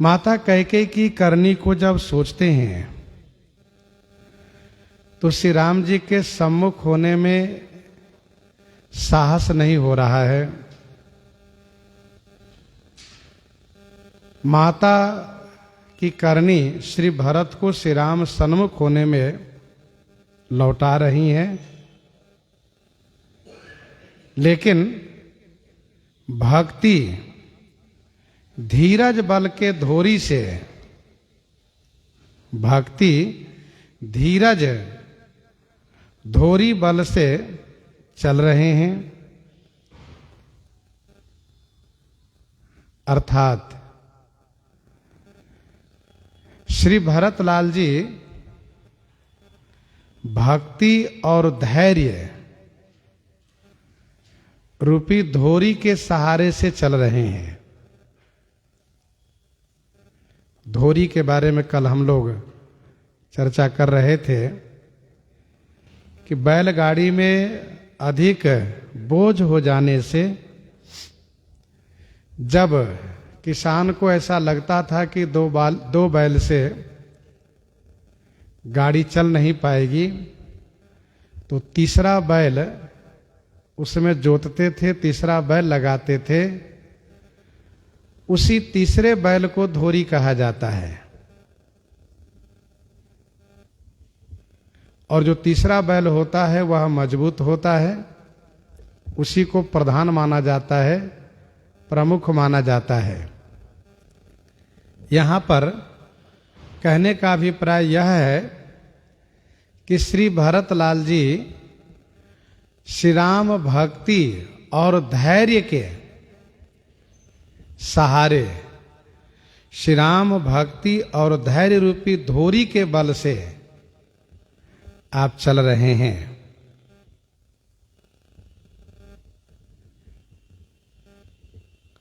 माता कैकेयी की करनी को जब सोचते हैं तो श्री राम जी के सम्मुख होने में साहस नहीं हो रहा है। माता की करनी श्री भरत को श्री राम सन्मुख होने में लौटा रही हैं, लेकिन भक्ति धीरज बल के धोरी से, भक्ति धीरज धोरी बल से चल रहे हैं। अर्थात श्री भरतलाल जी भक्ति और धैर्य रूपी धोरी के सहारे से चल रहे हैं। धोरी के बारे में कल हम लोग चर्चा कर रहे थे कि बैलगाड़ी में अधिक बोझ हो जाने से जब किसान को ऐसा लगता था कि दो बैल से गाड़ी चल नहीं पाएगी, तो तीसरा बैल उसमें जोतते थे, तीसरा बैल लगाते थे। उसी तीसरे बैल को धोरी कहा जाता है। और जो तीसरा बैल होता है वह मजबूत होता है, उसी को प्रधान माना जाता है, प्रमुख माना जाता है। यहां पर कहने का अभिप्राय यह है कि श्री भरतलाल जी श्री राम भक्ति और धैर्य के सहारे, श्री राम भक्ति और धैर्य रूपी धोरी के बल से आप चल रहे हैं।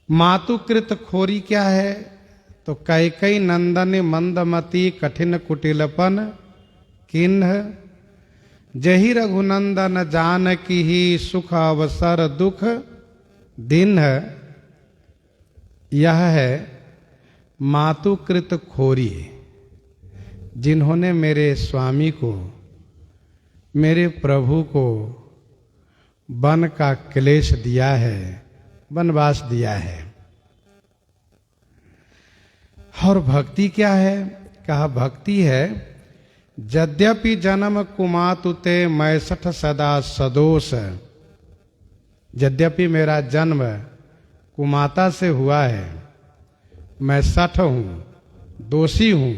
मातुकृत खोरी क्या है? तो कैकेयी नंदन मंदमती कठिन कुटिलपन किन्ह, जहि रघुनंदन जानकी ही सुख अवसर दुख दिन। यह है मातुकृत खोरी, जिन्होंने मेरे स्वामी को, मेरे प्रभु को वन का क्लेश दिया है, वनवास दिया है। और भक्ति क्या है? कहा भक्ति है यद्यपि जन्म कुमातुते मैसठ सदा सदोष। यद्यपि मेरा जन्म कुमाता से हुआ है, मैं 60 हूं, दोषी हूं,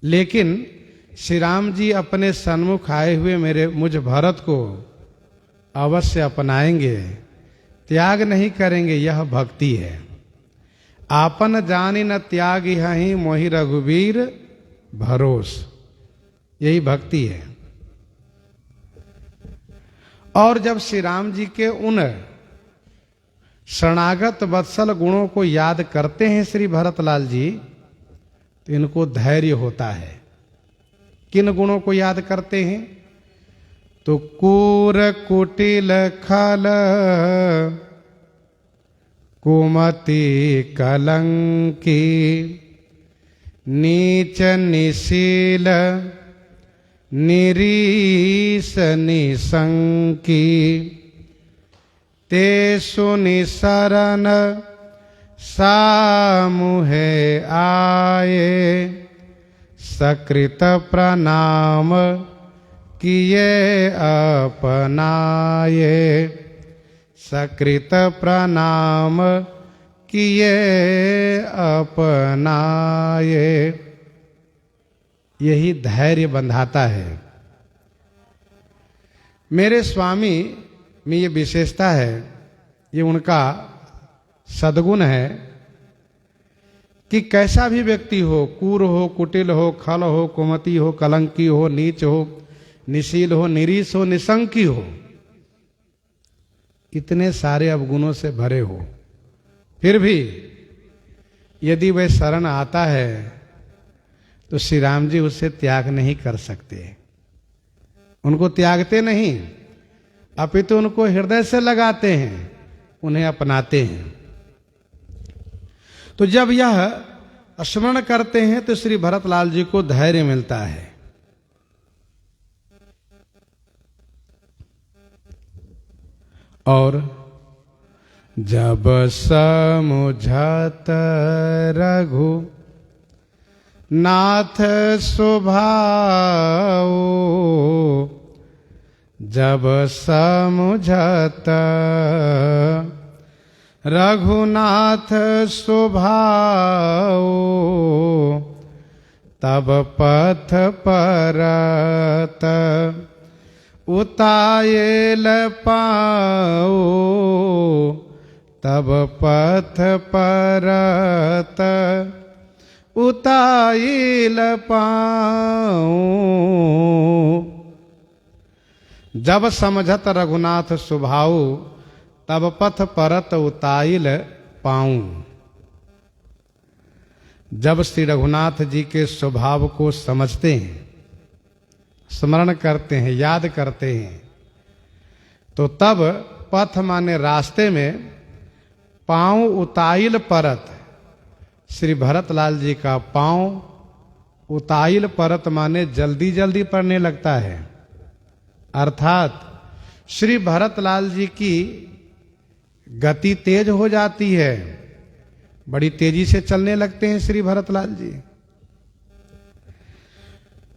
लेकिन श्री राम जी अपने सन्मुख आए हुए मुझ भरत को अवश्य अपनाएंगे, त्याग नहीं करेंगे। यह भक्ति है। आपन जानी न त्याग ही मोहि रघुवीर भरोस, यही भक्ति है। और जब श्री राम जी के उन शरणागत वत्सल गुणों को याद करते हैं श्री भरतलाल जी, तो इनको धैर्य होता है। किन गुणों को याद करते हैं? तो कूर कुटिल खल कुमति कलंकी, नीच निशील निरीश निसंकी, ते सुनि शरण सामुहे आए, सकृत प्रणाम किए अपनाए, सकृत प्रणाम किए अपनाए। यही धैर्य बंधाता है। मेरे स्वामी में ये विशेषता है, ये उनका सद्गुण है कि कैसा भी व्यक्ति हो, कूर हो, कुटिल हो, खल हो, कुमति हो, कलंकी हो, नीच हो, निशील हो, निरीश हो, निसंकी हो, इतने सारे अवगुणों से भरे हो, फिर भी यदि वह शरण आता है तो श्री राम जी उसे त्याग नहीं कर सकते। उनको त्यागते नहीं, अपितु उनको हृदय से लगाते हैं, उन्हें अपनाते हैं। तो जब यह स्मरण करते हैं तो श्री भरतलाल जी को धैर्य मिलता है। और जब समुझत रघु नाथ स्वभाव, जब समुझत रघुनाथ स्वभाव, तब पथ परत उतायल पाओ, तब पथ परत उतायल पाओ। जब समझत रघुनाथ स्वभाव, तब पथ परत उताइल पाऊं। जब श्री रघुनाथ जी के स्वभाव को समझते हैं, स्मरण करते हैं, याद करते हैं, तो तब पथ माने रास्ते में, पांव उताइल परत, श्री भरतलाल जी का पांव उताइल परत माने जल्दी जल्दी पड़ने लगता है। अर्थात श्री भरतलाल जी की गति तेज हो जाती है, बड़ी तेजी से चलने लगते हैं श्री भरतलाल जी।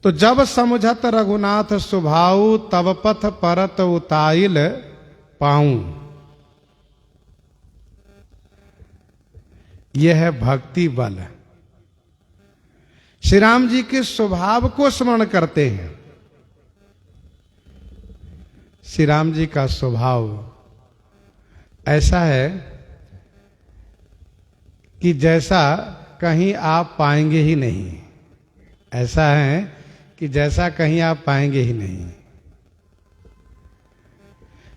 तो जब समुझत रघुनाथ स्वभाव, तब पथ परत उताइल पाऊं। यह है भक्ति बल। श्री राम जी के स्वभाव को स्मरण करते हैं। श्री राम जी का स्वभाव ऐसा है कि जैसा कहीं आप पाएंगे ही नहीं, ऐसा है कि जैसा कहीं आप पाएंगे ही नहीं।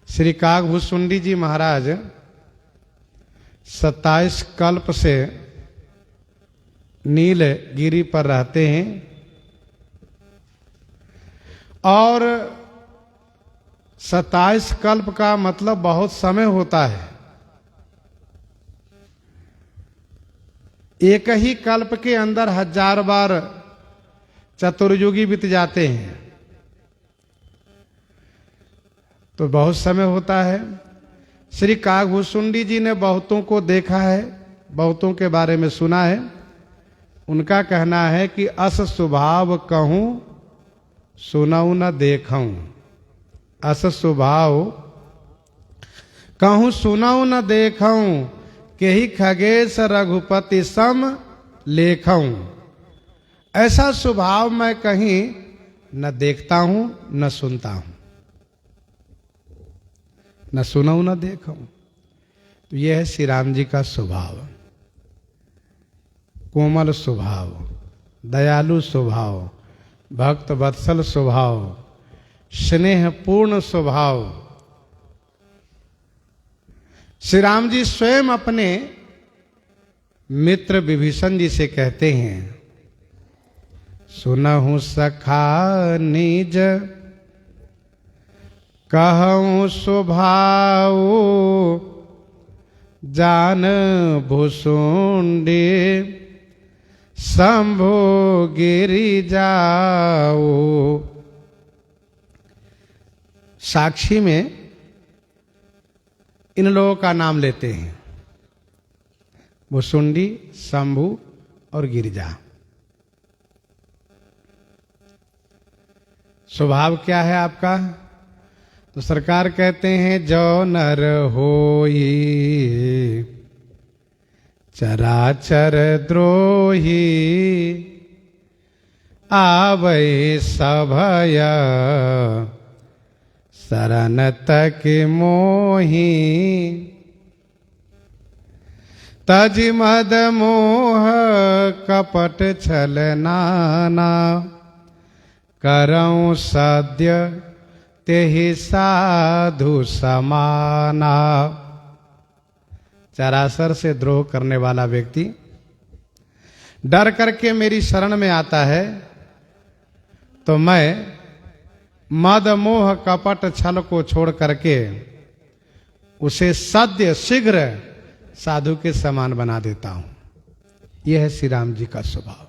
श्री काकभूषुंडी जी महाराज 27 कल्प से नीलगिरी पर रहते हैं और 27 कल्प का मतलब बहुत समय होता है। एक ही कल्प के अंदर 1000 बार चतुर्युगी बीत जाते हैं, तो बहुत समय होता है। श्री काकभूषुंडी जी ने बहुतों को देखा है, बहुतों के बारे में सुना है। उनका कहना है कि अस स्वभाव कहूं सुनऊ न देखूं, अस स्वभाव कहूं सुनऊ न देखूं, केहि खगेश रघुपति सम लेखूं। ऐसा स्वभाव मैं कहीं न देखता हूं न सुनता हूं, न सुनऊ न देखूं। तो यह है श्री राम जी का स्वभाव, कोमल स्वभाव, दयालु स्वभाव, भक्त वत्सल स्वभाव, स्नेहपूर्ण स्वभाव। श्री राम जी स्वयं अपने मित्र विभीषण जी से कहते हैं, सुनहु सखा निज कहूँ स्वभाव, जान भुसुंडी शंभु गिरि जाओ। साक्षी में इन लोगों का नाम लेते हैं, भुसुंडी, शंभु और गिरिजा। स्वभाव क्या है आपका? तो सरकार कहते हैं, जो नर होई चराचर द्रोही, आवै सभय शरण तक मोही। तज मद मोह कपट छल नाना, करऊं सद्य तेहि साधु समाना। चराचर से द्रोह करने वाला व्यक्ति डर करके मेरी शरण में आता है, तो मैं मद मोह कपट छल को छोड़ करके उसे सद्य शीघ्र साधु के समान बना देता हूं। यह है श्री राम जी का स्वभाव।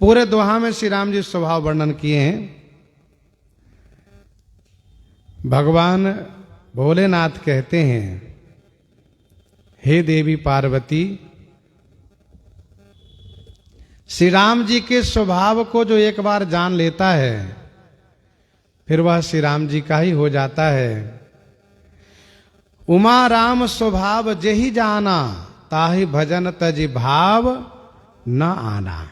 पूरे दोहा में श्री राम जी स्वभाव वर्णन किए हैं। भगवान भोलेनाथ कहते हैं, हे देवी पार्वती, श्री राम जी के स्वभाव को जो एक बार जान लेता है फिर वह श्री राम जी का ही हो जाता है। उमा राम स्वभाव जेहि जाना, ताहि भजन तजि भाव न आना।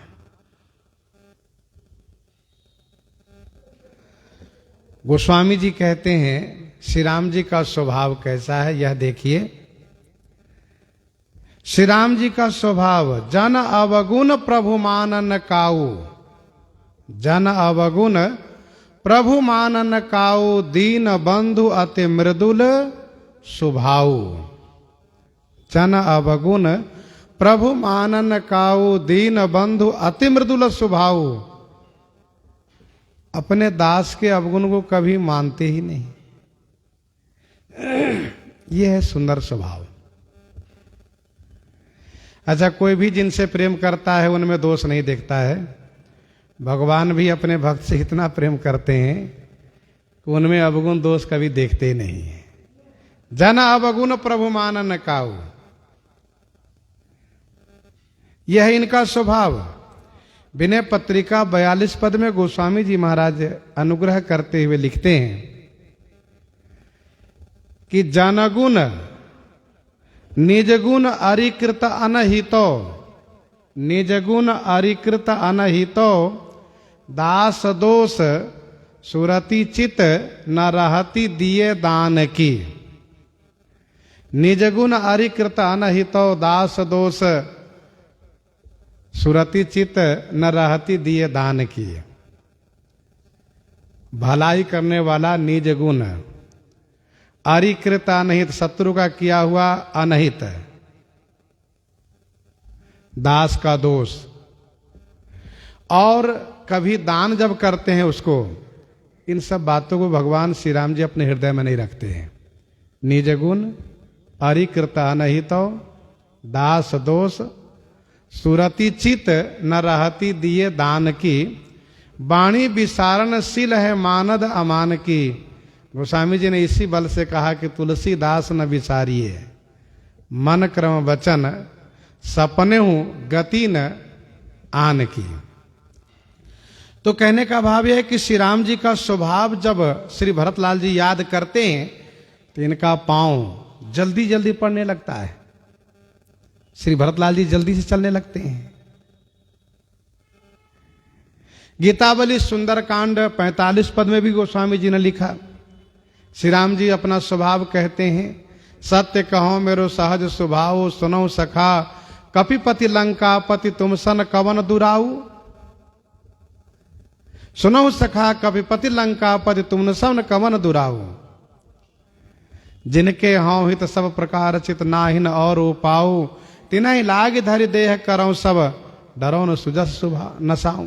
गोस्वामी जी कहते हैं श्री राम जी का स्वभाव कैसा है, यह देखिए। श्री राम जी का स्वभाव जन अवगुण प्रभु मानन काऊ, जन अवगुण प्रभु मानन काऊ, दीन बंधु अति मृदुल स्वभाव। जन अवगुण प्रभु मानन काऊ, दीन बंधु अति मृदुल स्वभाव। अपने दास के अवगुण को कभी मानते ही नहीं। यह है सुंदर स्वभाव। अच्छा, कोई भी जिनसे प्रेम करता है उनमें दोष नहीं देखता है। भगवान भी अपने भक्त से इतना प्रेम करते हैं कि उनमें अवगुण दोष कभी देखते ही नहीं है। जन अवगुण प्रभु मानन काऊ, यह है इनका स्वभाव। विनय पत्रिका 42 पद में गोस्वामी जी महाराज अनुग्रह करते हुए लिखते हैं कि जनगुण निजगुण अरिकृत अनहितो, निजगुण अरिकृत अनहितो, दास दोष सुरति चित न रहती दिए दान की। निजगुण अरिकृत अनहितो, दास दोष सुरति चित न रहती दिए दान की। भलाई करने वाला निज गुण, अरिकृत अनहित, शत्रु का किया हुआ अनहित, दास का दोष, और कभी दान जब करते हैं उसको, इन सब बातों को भगवान श्री राम जी अपने हृदय में नहीं रखते हैं। निज गुण अरिकृत अनहितो, दास दोष सुरति चित न रहती दिए दान की। वाणी विसारणशील है मानद अमान की। गोस्वामी जी ने इसी बल से कहा कि तुलसीदास न विसारिए, मन क्रम वचन सपने हूं गति न आन की। तो कहने का भाव यह है कि श्री राम जी का स्वभाव जब श्री भरतलाल जी याद करते हैं तो इनका पांव जल्दी जल्दी पड़ने लगता है। श्री भरतलाल जी जल्दी से चलने लगते हैं। गीतावली सुंदरकांड 45 पद में भी गोस्वामी जी ने लिखा, श्री राम जी अपना स्वभाव कहते हैं, सत्य कहो मेरो सहज स्वभाव, सुनो सखा कपिपति लंकापति तुम सन कवन दुराऊ। सुनो सखा कपिपति लंकापति तुम सन कवन दुराऊ। जिनके हों हित सब प्रकार चित नाहिन और उपाऊ, तिनहि लाग धरि देह करऊं सब, डरो न सुजस सुभा नसाऊं।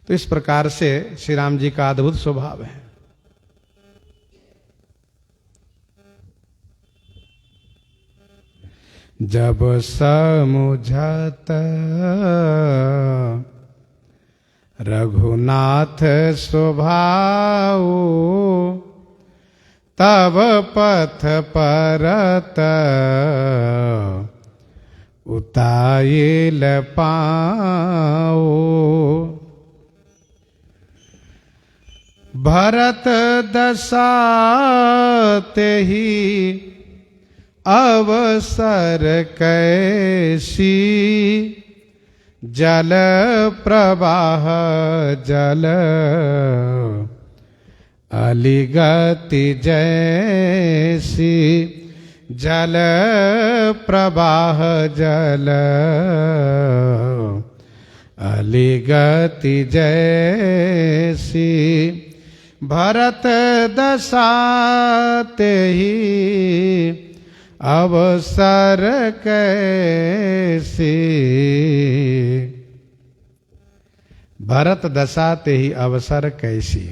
तो इस प्रकार से श्री राम जी का अद्भुत स्वभाव है। जब समुझत रघुनाथ स्वभाव, तब पथ परत उताइल पाओ। भरत दशा तेहि अवसर कैसी, जल प्रवाह जल अलिगति जैसी। जल प्रवाह जल अलिगति जैसी। भरत दशा तेहि अवसर कैसी। भरत दशा तेहि अवसर कैसी।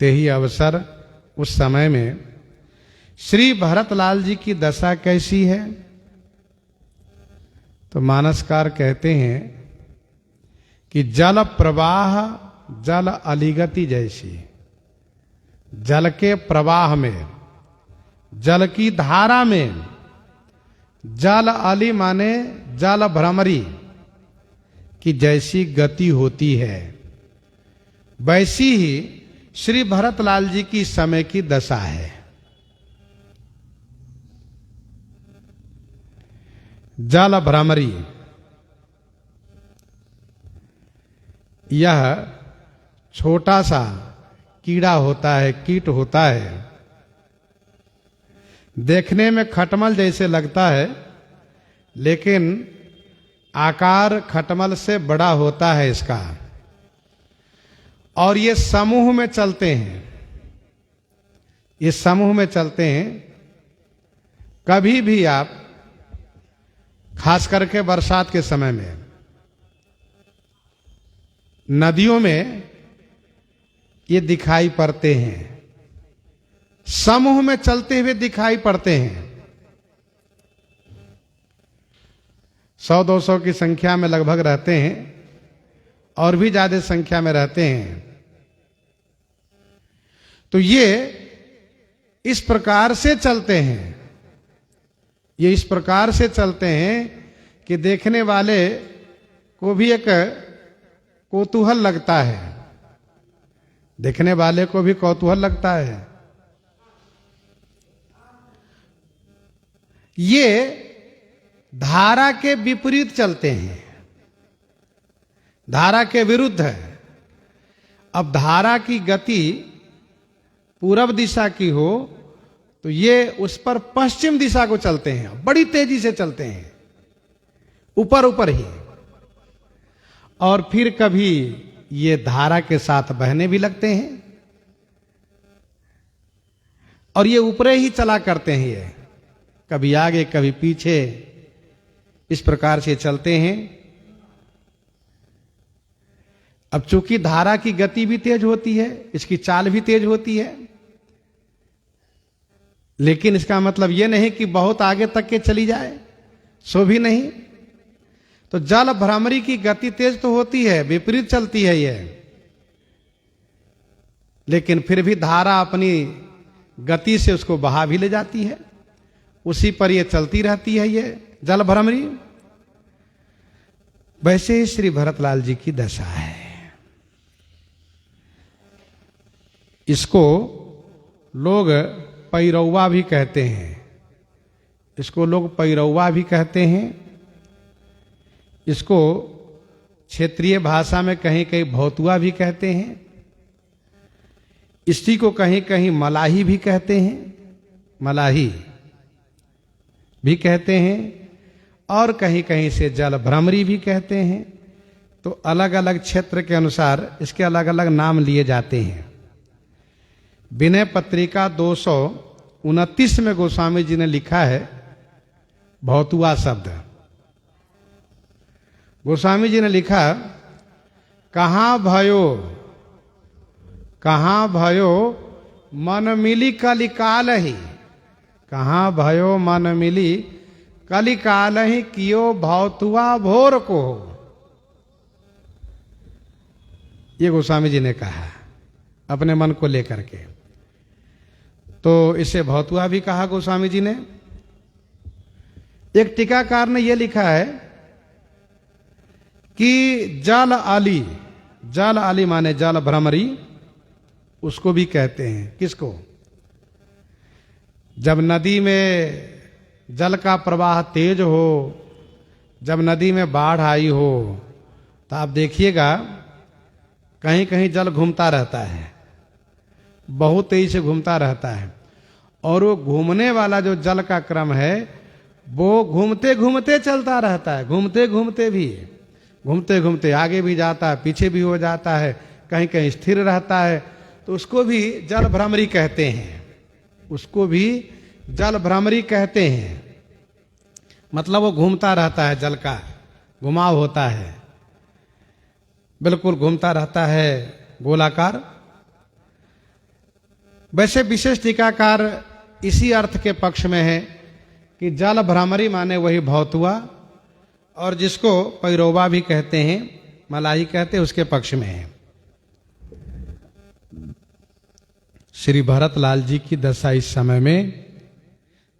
तेहि अवसर उस समय में श्री भरतलाल जी की दशा कैसी है? तो मानसकार कहते हैं कि जल प्रवाह जल अलिगति जैसी, जल के प्रवाह में, जल की धारा में, जल अली माने जल भ्रमरी की जैसी गति होती है, वैसी ही श्री भरतलाल जी की समय की दशा है। जल भ्रमरी यह छोटा सा कीड़ा होता है, कीट होता है, देखने में खटमल जैसे लगता है, लेकिन आकार खटमल से बड़ा होता है इसका। और ये समूह में चलते हैं, ये समूह में चलते हैं। कभी भी आप, खास करके बरसात के समय में, नदियों में ये दिखाई पड़ते हैं, समूह में चलते हुए दिखाई पड़ते हैं। 100-200 की संख्या में लगभग रहते हैं और भी ज्यादा संख्या में रहते हैं। तो ये इस प्रकार से चलते हैं, ये इस प्रकार से चलते हैं कि देखने वाले को भी एक कौतूहल लगता है, देखने वाले को भी कौतूहल लगता है। ये धारा के विपरीत चलते हैं, धारा के विरुद्ध है। अब धारा की गति पूरब दिशा की हो तो ये उस पर पश्चिम दिशा को चलते हैं, बड़ी तेजी से चलते हैं, ऊपर ऊपर ही। और फिर कभी ये धारा के साथ बहने भी लगते हैं और ये ऊपरे ही चला करते हैं, ये कभी आगे कभी पीछे, इस प्रकार से चलते हैं। अब चूंकि धारा की गति भी तेज होती है, इसकी चाल भी तेज होती है, लेकिन इसका मतलब यह नहीं कि बहुत आगे तक के चली जाए, सो भी नहीं। तो जल भ्रमरी की गति तेज तो होती है, विपरीत चलती है ये, लेकिन फिर भी धारा अपनी गति से उसको बहा भी ले जाती है, उसी पर ये चलती रहती है, ये जल भ्रमरी। वैसे ही श्री भरतलाल जी की दशा है। इसको लोग पैरौवा भी कहते हैं, इसको लोग पैरौवा भी कहते हैं। इसको क्षेत्रीय भाषा में कहीं कहीं भौतुआ भी कहते हैं। इसी को कहीं कहीं मलाही भी कहते हैं, मलाही भी कहते हैं, और कहीं कहीं से जल भ्रमरी भी कहते हैं। तो अलग अलग क्षेत्र के अनुसार इसके अलग अलग नाम लिए जाते हैं। विनय पत्रिका 229 में गोस्वामी जी ने लिखा है भौतुआ शब्द। गोस्वामी जी ने लिखा, कहाँ भयो मन मिली कलिकाल ही, कहाँ भयो मन मिली कलिकाल ही, कियो भौतुआ भोर को। ये गोस्वामी जी ने कहा अपने मन को लेकर के। तो इसे भौतुआ भी कहा गोस्वामी जी ने। एक टीकाकार ने यह लिखा है कि जल आली माने जल भ्रमरी, उसको भी कहते हैं। किसको? जब नदी में जल का प्रवाह तेज हो, जब नदी में बाढ़ आई हो, तो आप देखिएगा कहीं कहीं जल घूमता रहता है, बहुत तेजी से घूमता रहता है। और वो घूमने वाला जो जल का क्रम है वो घूमते घूमते चलता रहता है, घूमते घूमते आगे भी जाता है, पीछे भी हो जाता है, कहीं कहीं स्थिर रहता है। तो उसको भी जल भ्रमरी कहते हैं, उसको भी जल भ्रमरी कहते हैं। मतलब वो घूमता रहता है, जल का घुमाव होता है, बिल्कुल घूमता रहता है गोलाकार। वैसे विशेष टीकाकार इसी अर्थ के पक्ष में है कि जल भ्रामरी माने वही भौत हुआ, और जिसको पैरोवा भी कहते हैं, मलाई कहते हैं, उसके पक्ष में है। श्री भरतलाल जी की दशा इस समय में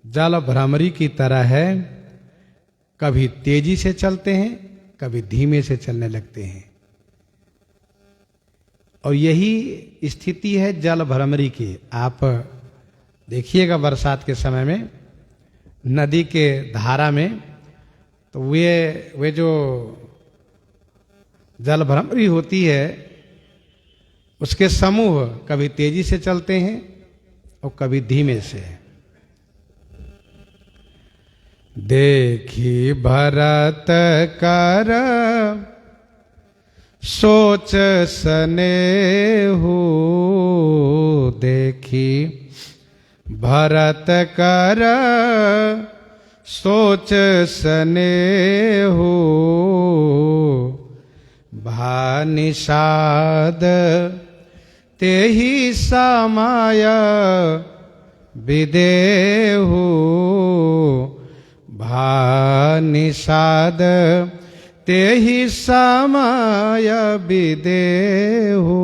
जल भ्रामरी की तरह है, कभी तेजी से चलते हैं, कभी धीमे से चलने लगते हैं। और यही स्थिति है जल भ्रामरी की। आप देखिएगा बरसात के समय में नदी के धारा में, तो वे जो जल भ्रामरी होती है उसके समूह कभी तेजी से चलते हैं और कभी धीमे से। देखी भरत कर सोच सनेहु, देखी भरत कर सोच सनेहु, भानिषाद तेहि समय विदेहु, भानिषाद तेहि समय विदेहु।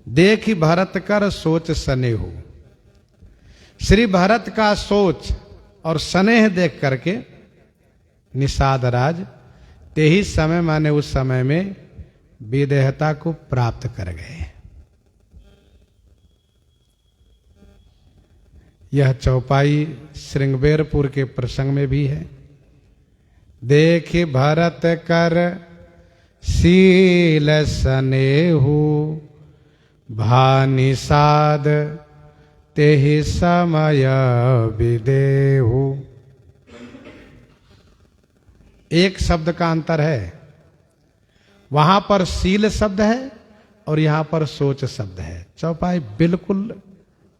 देखी भरत कर सोच सनेहु, श्री भरत का सोच और स्नेह देख करके निषाद राज तेही समय माने उस समय में विदेहता को प्राप्त कर गए। यह चौपाई श्रृंगबेरपुर के प्रसंग में भी है। देख भरत कर शील सनेहु, भानिषाद तेहि समय विदेहु। एक शब्द का अंतर है, वहां पर शील शब्द है और यहां पर सोच शब्द है। चौपाई बिल्कुल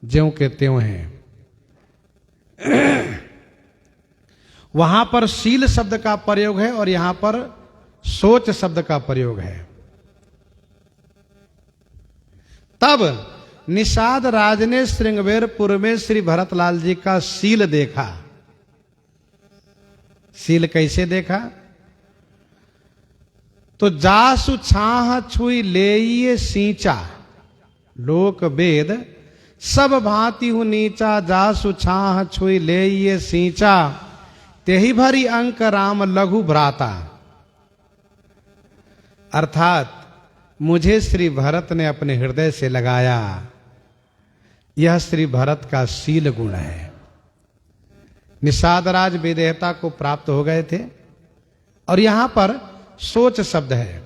ज्यों के त्यों हैं। वहां पर शील शब्द का प्रयोग है और यहां पर सोच शब्द का प्रयोग है। तब निषाद राज ने श्रृंगबेरपुर में श्री भरतलाल जी का शील देखा। शील कैसे देखा? तो जासु छाह छुई लेइए सींचा, लोक वेद सब भांति हूं नीचा, जासु छाह छुई लेइए सींचा, तेहि भरी अंक राम लघु भ्राता। अर्थात मुझे श्री भरत ने अपने हृदय से लगाया, यह श्री भरत का शील गुण है। निषाद राज विदेहता को प्राप्त हो गए थे और यहां पर सोच शब्द है।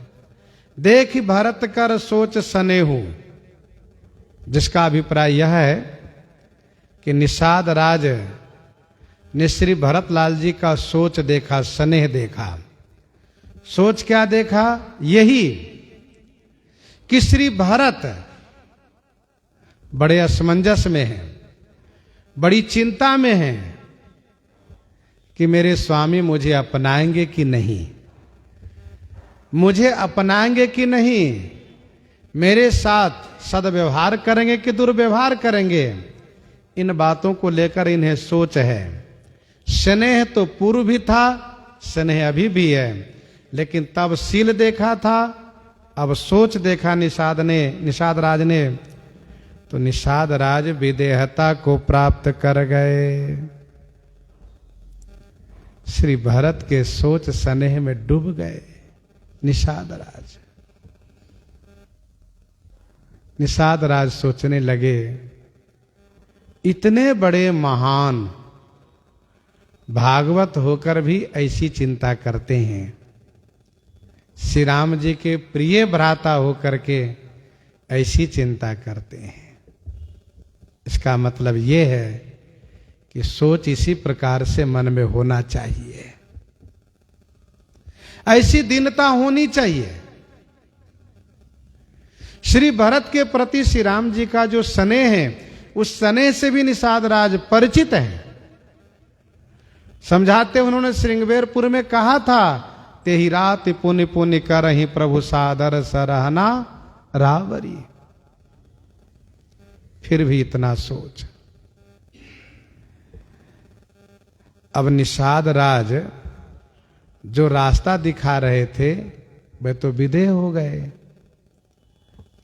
देख भरत कर सोच सनेहु, जिसका अभिप्राय यह है कि निषाद राज ने श्री भरतलाल जी का सोच देखा, स्नेह देखा। सोच क्या देखा? यही कि श्री भरत बड़े असमंजस में हैं, बड़ी चिंता में हैं कि मेरे स्वामी मुझे अपनाएंगे कि नहीं, मुझे अपनाएंगे कि नहीं, मेरे साथ सदव्यवहार करेंगे कि दुर्व्यवहार करेंगे। इन बातों को लेकर इन्हें सोच है। स्नेह तो पूर्व भी था, स्नेह अभी भी है, लेकिन तब शील देखा था, अब सोच देखा निषाद राज ने, तो निषाद राज विदेहता को प्राप्त कर गए। श्री भरत के सोच स्नेह में डूब गए निषाद राज। निषाद राज सोचने लगे, इतने बड़े महान भागवत होकर भी ऐसी चिंता करते हैं, श्री राम जी के प्रिय भ्राता होकर के ऐसी चिंता करते हैं। इसका मतलब ये है कि सोच इसी प्रकार से मन में होना चाहिए, ऐसी दीनता होनी चाहिए। श्री भरत के प्रति श्री राम जी का जो स्नेह है, उस स्नेह से भी निषाद राज परिचित है। समझाते उन्होंने श्रृंगबेरपुर में कहा था, तेहि रात पुनि पुनि करहि प्रभु सादर सरहना, रावरी, फिर भी इतना सोच। अब निषाद राज जो रास्ता दिखा रहे थे वे तो विदेह हो गए।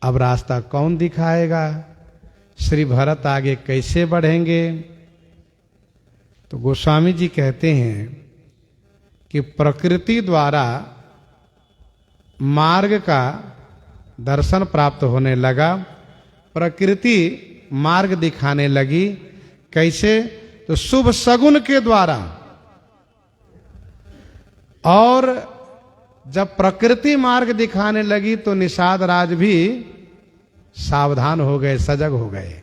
अब रास्ता कौन दिखाएगा? श्री भरत आगे कैसे बढ़ेंगे? तो गोस्वामी जी कहते हैं कि प्रकृति द्वारा मार्ग का दर्शन प्राप्त होने लगा। प्रकृति मार्ग दिखाने लगी। कैसे? तो शुभ सगुन के द्वारा। और जब प्रकृति मार्ग दिखाने लगी तो निषाद राज भी सावधान हो गए, सजग हो गए।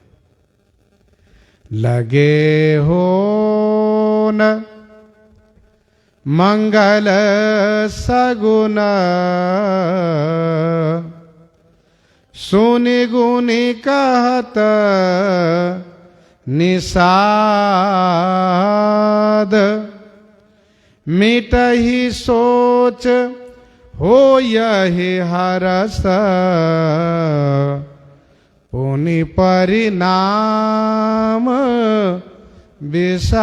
लगे हो न मंगल सगुन, सुनि गुनि कहत निषाद, मिटहि सोच हो यहि हरस, पुनि परिणाम विषाद,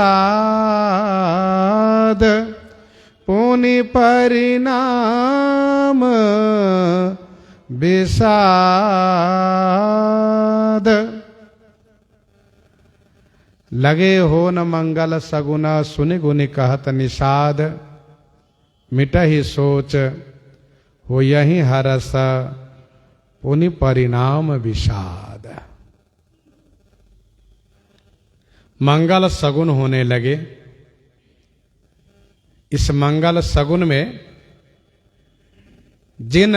पुनि परिणाम विषाद। लगे हो न मंगल सगुन, सुनि गुनि कहत निषाद, मिटहि सोच हो यही हरस, पुनि परिणाम विषाद। मंगल सगुन होने लगे। इस मंगल सगुन में जिन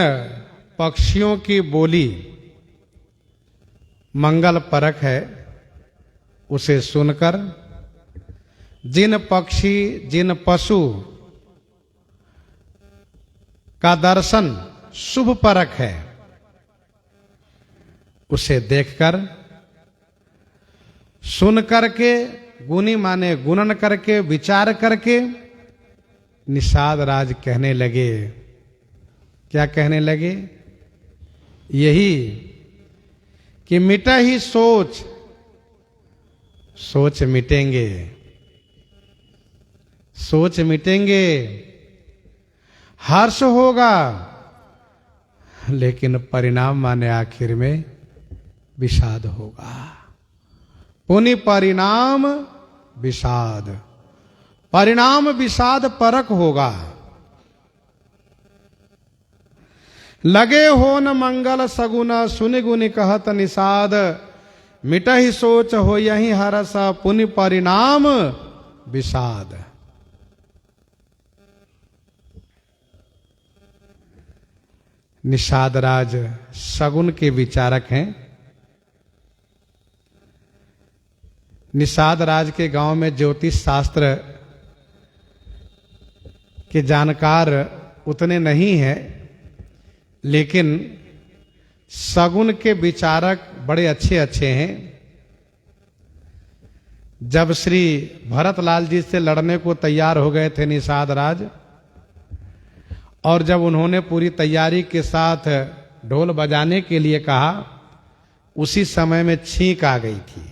पक्षियों की बोली मंगल परक है उसे सुनकर, जिन पक्षी जिन पशु का दर्शन शुभ परक है उसे देखकर, सुन करके, गुनी माने गुणन करके, विचार करके निषाद राज कहने लगे। क्या कहने लगे? यही कि मिटा ही सोच, सोच मिटेंगे, सोच मिटेंगे, हर्ष होगा, लेकिन परिणाम माने आखिर में विषाद होगा। पुनि परिणाम विषाद, परिणाम विषाद परक होगा। लगे हो न मंगल सगुन, सुनि गुनि कहत निषाद, मिटहि सोच हो यही हरस, पुनि परिणाम विषाद। निषाद राज सगुन के विचारक हैं। निषाद राज के गांव में ज्योतिष शास्त्र के जानकार उतने नहीं हैं, लेकिन सगुन के विचारक बड़े अच्छे अच्छे हैं। जब श्री भरतलाल जी से लड़ने को तैयार हो गए थे निषाद राज, और जब उन्होंने पूरी तैयारी के साथ ढोल बजाने के लिए कहा, उसी समय में छींक आ गई थी।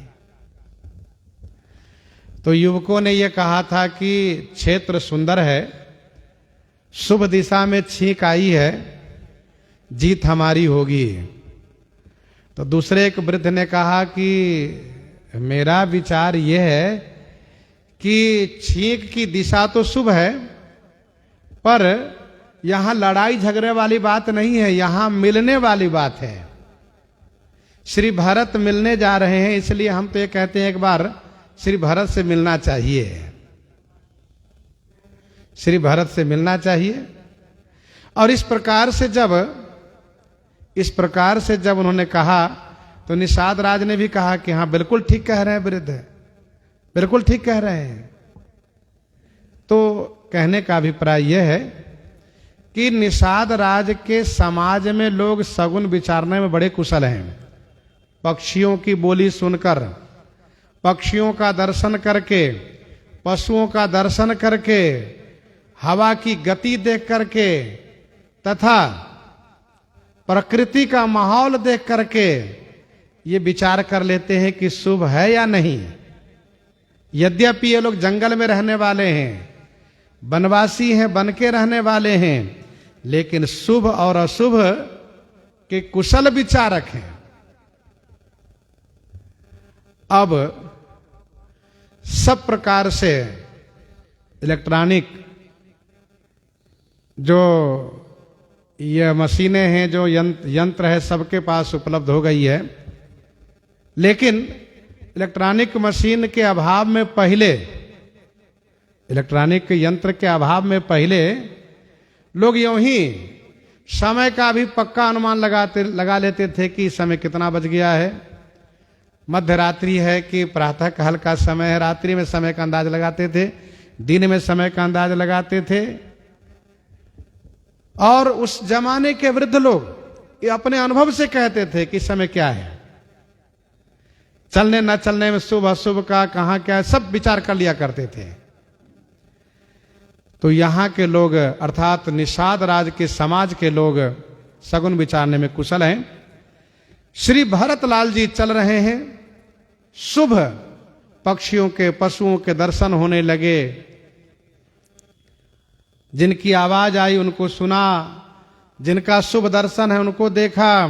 तो युवकों ने यह कहा था कि क्षेत्र सुंदर है, शुभ दिशा में छींक आई है, जीत हमारी होगी। तो दूसरे एक वृद्ध ने कहा कि मेरा विचार यह है कि छींक की दिशा तो शुभ है, पर यहां लड़ाई झगड़े वाली बात नहीं है, यहां मिलने वाली बात है। श्री भरत मिलने जा रहे हैं, इसलिए हम तो ये कहते हैं एक बार श्री भरत से मिलना चाहिए, श्री भरत से मिलना चाहिए। और इस प्रकार से जब उन्होंने कहा तो निषाद राज ने भी कहा कि हाँ बिल्कुल ठीक कह रहे हैं वृद्ध, बिल्कुल ठीक कह रहे हैं। तो कहने का अभिप्राय यह है कि निषाद राज के समाज में लोग सगुन विचारने में बड़े कुशल हैं। पक्षियों की बोली सुनकर, पक्षियों का दर्शन करके, पशुओं का दर्शन करके, हवा की गति देख करके, तथा प्रकृति का माहौल देख करके ये विचार कर लेते हैं कि शुभ है या नहीं। यद्यपि ये लोग जंगल में रहने वाले हैं, वनवासी हैं, वन के रहने वाले हैं, लेकिन शुभ और अशुभ के कुशल विचारक हैं। अब सब प्रकार से इलेक्ट्रॉनिक जो ये मशीनें हैं, जो यंत्र है, सबके पास उपलब्ध हो गई है। लेकिन इलेक्ट्रॉनिक मशीन के अभाव में पहले, इलेक्ट्रॉनिक यंत्र के अभाव में पहले लोग यूं ही समय का भी पक्का अनुमान लगा लेते थे कि समय कितना बज गया है, मध्य रात्रि है कि प्रातः काल का समय है। रात्रि में समय का अंदाज लगाते थे, दिन में समय का अंदाज लगाते थे। और उस जमाने के वृद्ध लोग ये अपने अनुभव से कहते थे कि समय क्या है, चलने न चलने में शुभ अशुभ का कहां क्या है, सब विचार कर लिया करते थे। तो यहां के लोग अर्थात निषाद राज के समाज के लोग सगुन विचारने में कुशल हैं। श्री भरतलाल जी चल रहे हैं, शुभ पक्षियों के, पशुओं के दर्शन होने लगे। जिनकी आवाज आई उनको सुना, जिनका शुभ दर्शन है उनको देखा।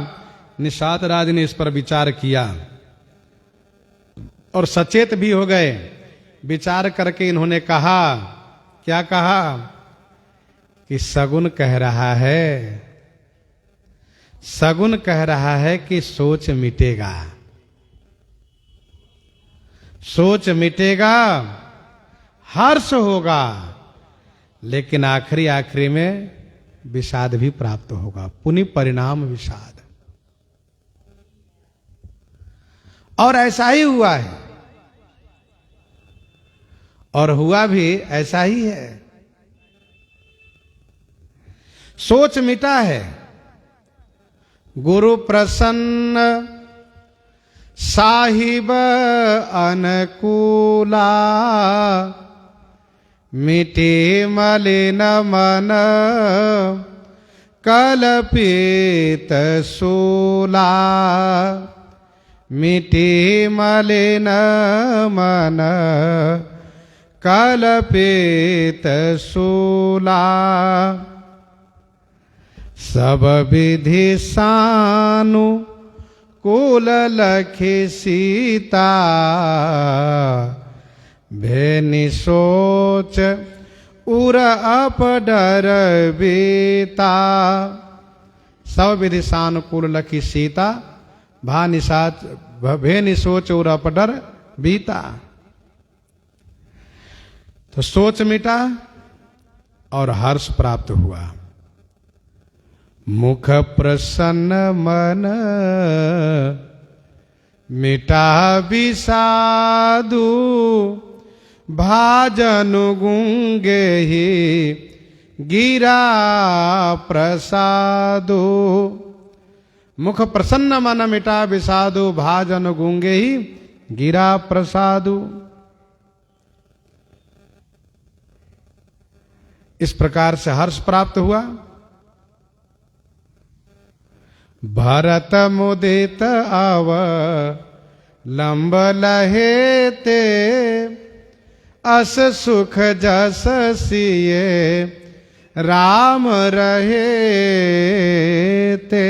निषाद राज ने इस पर विचार किया और सचेत भी हो गए। विचार करके इन्होंने कहा, क्या कहा कि सगुन कह रहा है, सगुन कह रहा है कि सोच मिटेगा, सोच मिटेगा, हर्ष होगा, लेकिन आखिरी में विषाद भी प्राप्त होगा, पुनि परिणाम विषाद। और ऐसा ही हुआ है, और हुआ भी ऐसा ही है। सोच मिटा है। गुरु प्रसन्न साहिब अनुकूला, मिटे मलिन मन कल्पित शूला, मिटे मलिन मन कल्पित शूला, सब विधि सानु कुल लखी सीता, भेनि सोच उर अपडर बीता। सब विधि सानुकूल लखी सीता, भेनि सोच उर अपडर बीता। तो सोच मिटा और हर्ष प्राप्त हुआ। मुख प्रसन्न मन मिटा विषादु, भाजनु गुंगे ही गिरा प्रसादु। मुख प्रसन्न मन मिटा विषादु, भाजनु गुंगे ही गिरा प्रसादु। इस प्रकार से हर्ष प्राप्त हुआ। भरत मुदित आव लंब लहे ते, अस सुख जस सिए राम रहे ते।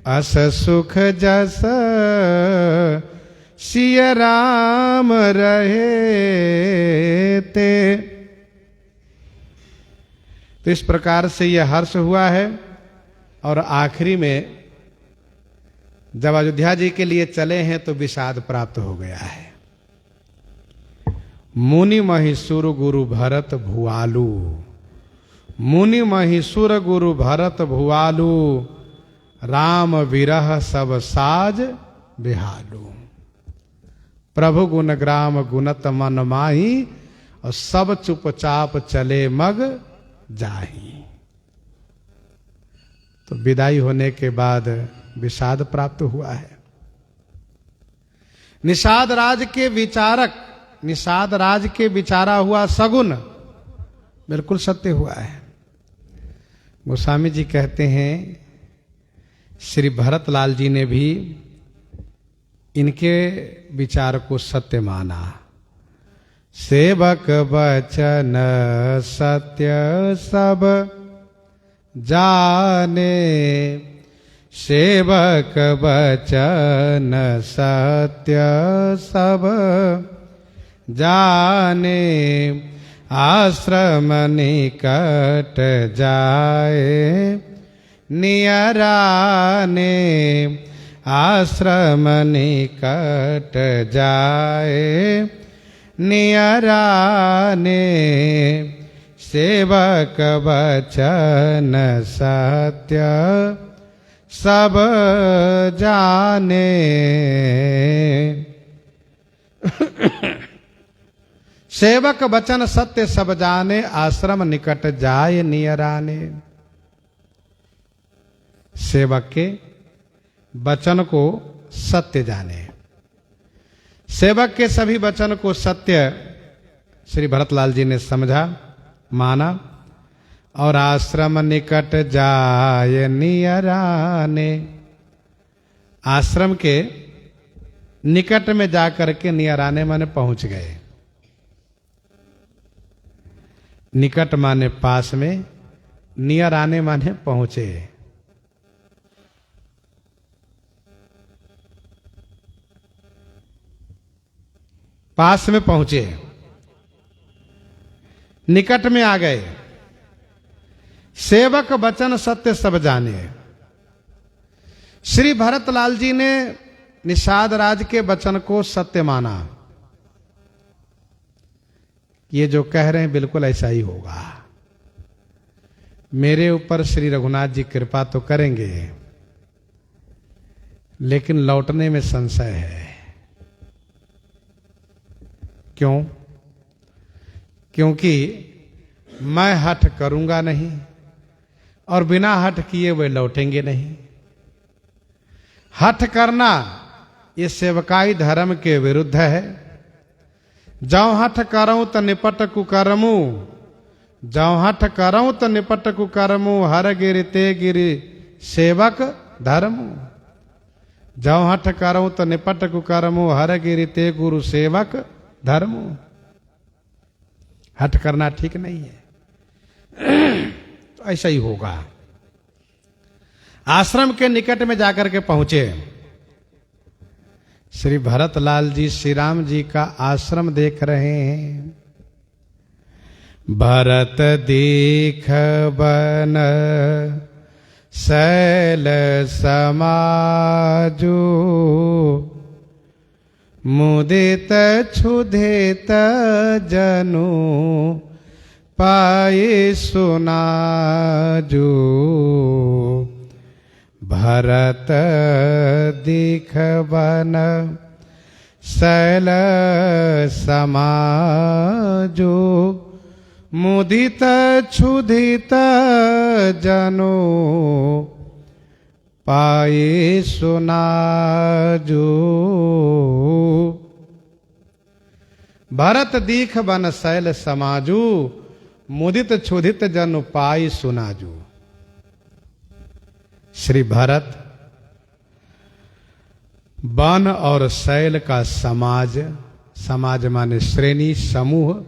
अस सुख जस सिय राम रहे ते। तो इस प्रकार से यह हर्ष हुआ है। और आखिरी में जब अयोध्या जी के लिए चले हैं तो विषाद प्राप्त हो गया है। मुनि महिषुर गुरु भरत भुआलु, मुनि महिषुर गुरु भरत भुआलु, राम विरह सब साज बिहालु। प्रभु गुण ग्राम गुणत मन माही, और सब चुपचाप चले मग जाही। तो विदाई होने के बाद विषाद प्राप्त हुआ है। निषाद राज के विचारक, निषाद राज के विचारा हुआ सगुन बिल्कुल सत्य हुआ है। गोस्वामी जी कहते हैं श्री भरतलाल जी ने भी इनके विचार को सत्य माना। सेवक वचन सत्य सब जाने, सेवक वचन सत्य सब जाने, आश्रम निकट जाए नियराने, आश्रम निकट जाए नियराने, सेवक वचन सत्य सब जाने। सेवक वचन सत्य सब जाने, आश्रम निकट जाए नियराने। सेवक के वचन को सत्य जाने, सेवक के सभी वचन को सत्य श्री भरतलाल जी ने समझा, माना, और आश्रम निकट जाय नियराने, आश्रम के निकट में जाकर के नियराने माने पहुंच गए। निकट माने पास में, नियराने माने पहुंचे। पास में पहुंचे, निकट में आ गए। सेवक वचन सत्य सब जाने। श्री भरतलाल जी ने निषाद राज के वचन को सत्य माना। ये जो कह रहे हैं बिल्कुल ऐसा ही होगा। मेरे ऊपर श्री रघुनाथ जी कृपा तो करेंगे, लेकिन लौटने में संशय है। क्यों? क्योंकि मैं हठ करूंगा नहीं और बिना हठ किए वे लौटेंगे नहीं। हठ करना ये सेवकाई धर्म के विरुद्ध है। जौ हठ करऊं तो निपट कुकर्मू, जौ हठ करऊं तो निपट कुकर्मू, हर गिरि ते गिरि सेवक धर्मू। जौ हठ करऊं तो निपट कुकर्मू, हर गिरि ते गुरु सेवक धर्मू। हठ करना ठीक नहीं है। तो ऐसा ही होगा। आश्रम के निकट में जाकर के पहुंचे। श्री भरतलाल जी श्री राम जी का आश्रम देख रहे हैं। भरत दीख बन शैल समाजू, मुदित क्षुधित जनु पाए सुनाजू। भरत दीख बन शैल समाजू, मुदित क्षुधित जनु पाए सुनाजू। भरत दीख बन शैल समाजू, मुदित क्षुधित जनु पाई सुनाजू। श्री भरत वन और शैल का समाज, समाज माने श्रेणी समूह,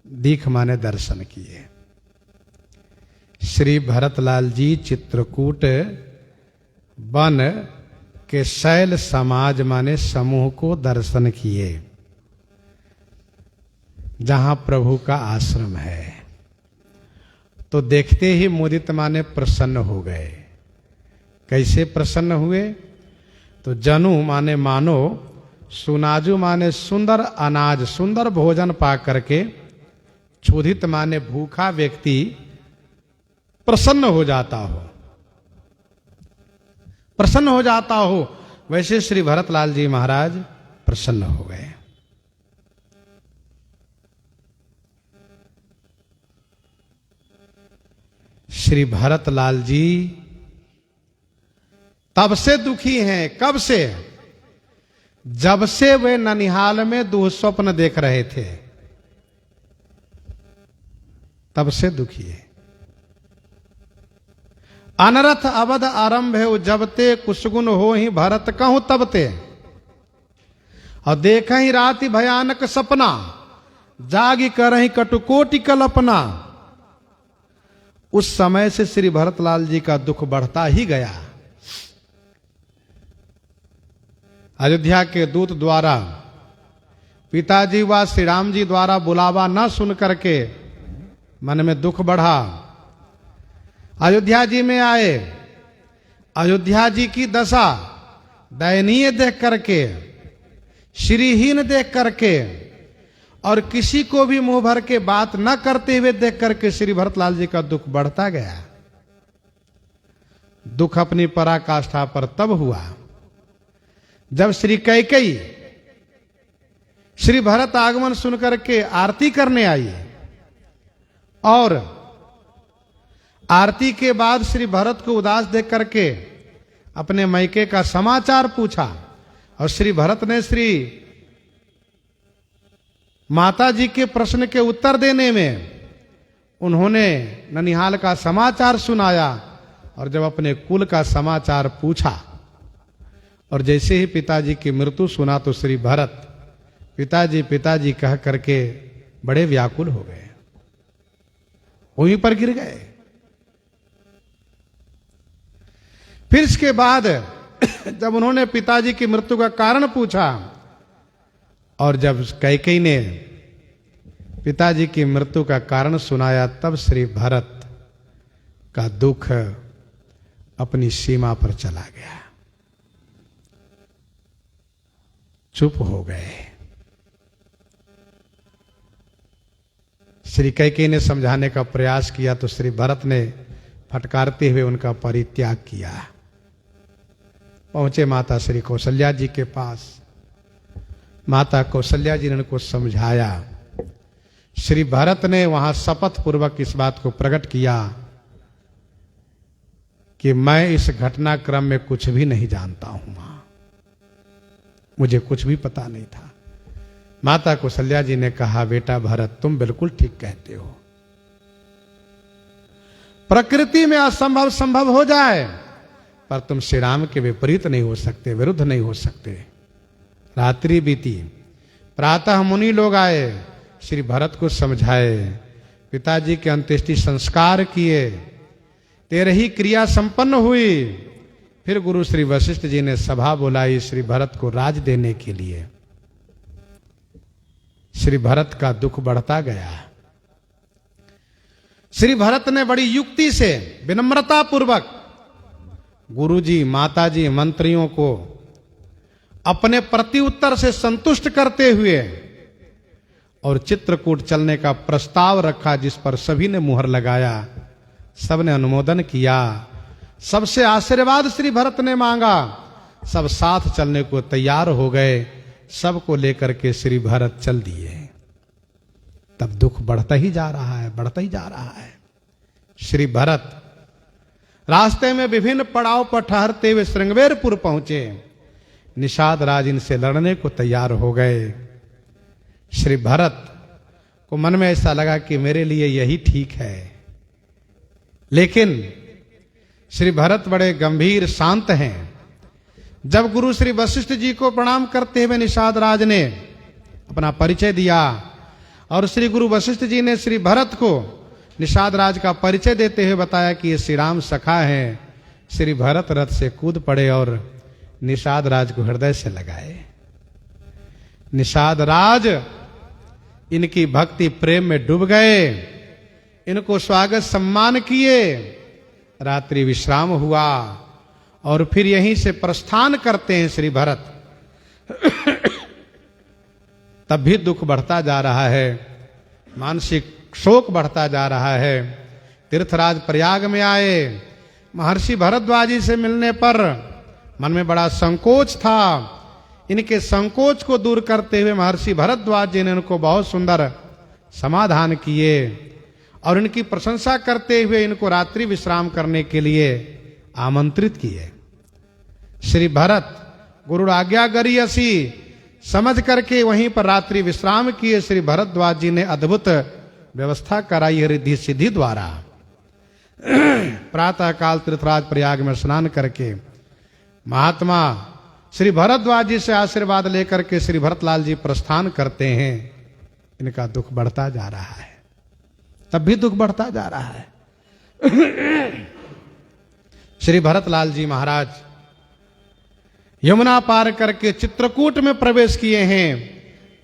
दीख माने दर्शन किए। श्री भरतलाल जी चित्रकूट वन के शैल समाज माने समूह को दर्शन किए, जहां प्रभु का आश्रम है। तो देखते ही मुदित माने प्रसन्न हो गए। कैसे प्रसन्न हुए? तो जनु माने मानो, सुनाजू माने सुंदर अनाज, सुंदर भोजन पा करके, क्षुधित माने भूखा व्यक्ति प्रसन्न हो जाता हो, प्रसन्न हो जाता हो, वैसे श्री भरतलाल जी महाराज प्रसन्न हो गए। श्री भरतलाल जी तब से दुखी हैं। कब से? जब से वे ननिहाल में दुःस्वप्न देख रहे थे, तब से दुखी है। अनरथ अवध आरंभ है जबते कुशगुन हो ही भरत कहूं तबते। और देख ही राति भयानक सपना जागी कर ही कटुकोटि कल्पना। उस समय से श्री भरतलाल जी का दुख बढ़ता ही गया। अयोध्या के दूत द्वारा पिताजी व श्री राम जी द्वारा बुलावा न सुन करके मन में दुख बढ़ा। अयोध्या जी में आए। अयोध्या जी की दशा दयनीय देख करके, श्रीहीन देख करके और किसी को भी मुंह भर के बात न करते हुए देख करके श्री भरतलाल जी का दुख बढ़ता गया। दुख अपनी पराकाष्ठा पर तब हुआ जब श्री कैकेयी श्री भरत आगमन सुनकर के आरती करने आई। और आरती के बाद श्री भरत को उदास देख करके अपने मैके का समाचार पूछा। और श्री भरत ने श्री माता जी के प्रश्न के उत्तर देने में उन्होंने ननिहाल का समाचार सुनाया। और जब अपने कुल का समाचार पूछा और जैसे ही पिताजी की मृत्यु सुना तो श्री भरत पिताजी पिताजी कह करके बड़े व्याकुल हो गए, वहीं पर गिर गए। फिर इसके बाद जब उन्होंने पिताजी की मृत्यु का कारण पूछा और जब कैकेयी ने पिताजी की मृत्यु का कारण सुनाया तब श्री भरत का दुख अपनी सीमा पर चला गया, चुप हो गए। श्री कैकेयी ने समझाने का प्रयास किया तो श्री भरत ने फटकारते हुए उनका परित्याग किया। पहुंचे माता श्री कौशल्या जी के पास। माता कौशल्या जी ने उनको समझाया। श्री भरत ने वहां शपथ पूर्वक इस बात को प्रकट किया कि मैं इस घटनाक्रम में कुछ भी नहीं जानता हूं, मां मुझे कुछ भी पता नहीं था। माता कौशल्या जी ने कहा, बेटा भरत तुम बिल्कुल ठीक कहते हो। प्रकृति में असंभव संभव हो जाए पर तुम श्री राम के विपरीत नहीं हो सकते, विरुद्ध नहीं हो सकते। रात्रि बीती, प्रातः मुनि लोग आए, श्री भरत को समझाए, पिताजी के अंत्येष्टि संस्कार किए, 13 क्रिया संपन्न हुई। फिर गुरु श्री वशिष्ठ जी ने सभा बुलाई श्री भरत को राज देने के लिए। श्री भरत का दुख बढ़ता गया। श्री भरत ने बड़ी युक्ति से विनम्रता पूर्वक गुरुजी, माताजी, मंत्रियों को अपने प्रत्युत्तर से संतुष्ट करते हुए और चित्रकूट चलने का प्रस्ताव रखा, जिस पर सभी ने मुहर लगाया, सबने अनुमोदन किया। सबसे आशीर्वाद श्री भरत ने मांगा, सब साथ चलने को तैयार हो गए। सबको लेकर के श्री भरत चल दिए। तब दुख बढ़ता ही जा रहा है, बढ़ता ही जा रहा है। श्री भरत रास्ते में विभिन्न पड़ाव पर ठहरते हुए श्रृंगवेरपुर पहुंचे। निषाद राज इनसे लड़ने को तैयार हो गए। श्री भरत को मन में ऐसा लगा कि मेरे लिए यही ठीक है, लेकिन श्री भरत बड़े गंभीर शांत हैं। जब गुरु श्री वशिष्ठ जी को प्रणाम करते हुए निषाद राज ने अपना परिचय दिया और श्री गुरु वशिष्ठ जी ने श्री भरत को निषाद राज का परिचय देते हुए बताया कि ये श्री राम सखा हैं। श्री भरत रथ से कूद पड़े और निषाद राज को हृदय से लगाए। निषाद राज इनकी भक्ति प्रेम में डूब गए, इनको स्वागत सम्मान किए। रात्रि विश्राम हुआ और फिर यहीं से प्रस्थान करते हैं श्री भरत। तब भी दुख बढ़ता जा रहा है, मानसिक शोक बढ़ता जा रहा है। तीर्थराज प्रयाग में आए। महर्षि भरद्वाज जी से मिलने पर मन में बड़ा संकोच था। इनके संकोच को दूर करते हुए महर्षि भरद्वाज जी ने उनको बहुत सुंदर समाधान किए और इनकी प्रशंसा करते हुए इनको रात्रि विश्राम करने के लिए आमंत्रित किए। श्री भरत गुरु आज्ञागरी असी समझ करके वहीं पर रात्रि विश्राम किए। श्री भरद्वाज जी ने अद्भुत व्यवस्था कराई रिद्धि सिद्धि द्वारा। प्रातः काल तीर्थराज प्रयाग में स्नान करके महात्मा श्री भरद्वाज जी से आशीर्वाद लेकर के श्री भरतलाल जी प्रस्थान करते हैं। इनका दुख बढ़ता जा रहा है, तब भी दुख बढ़ता जा रहा है। श्री भरतलाल जी महाराज यमुना पार करके चित्रकूट में प्रवेश किए हैं,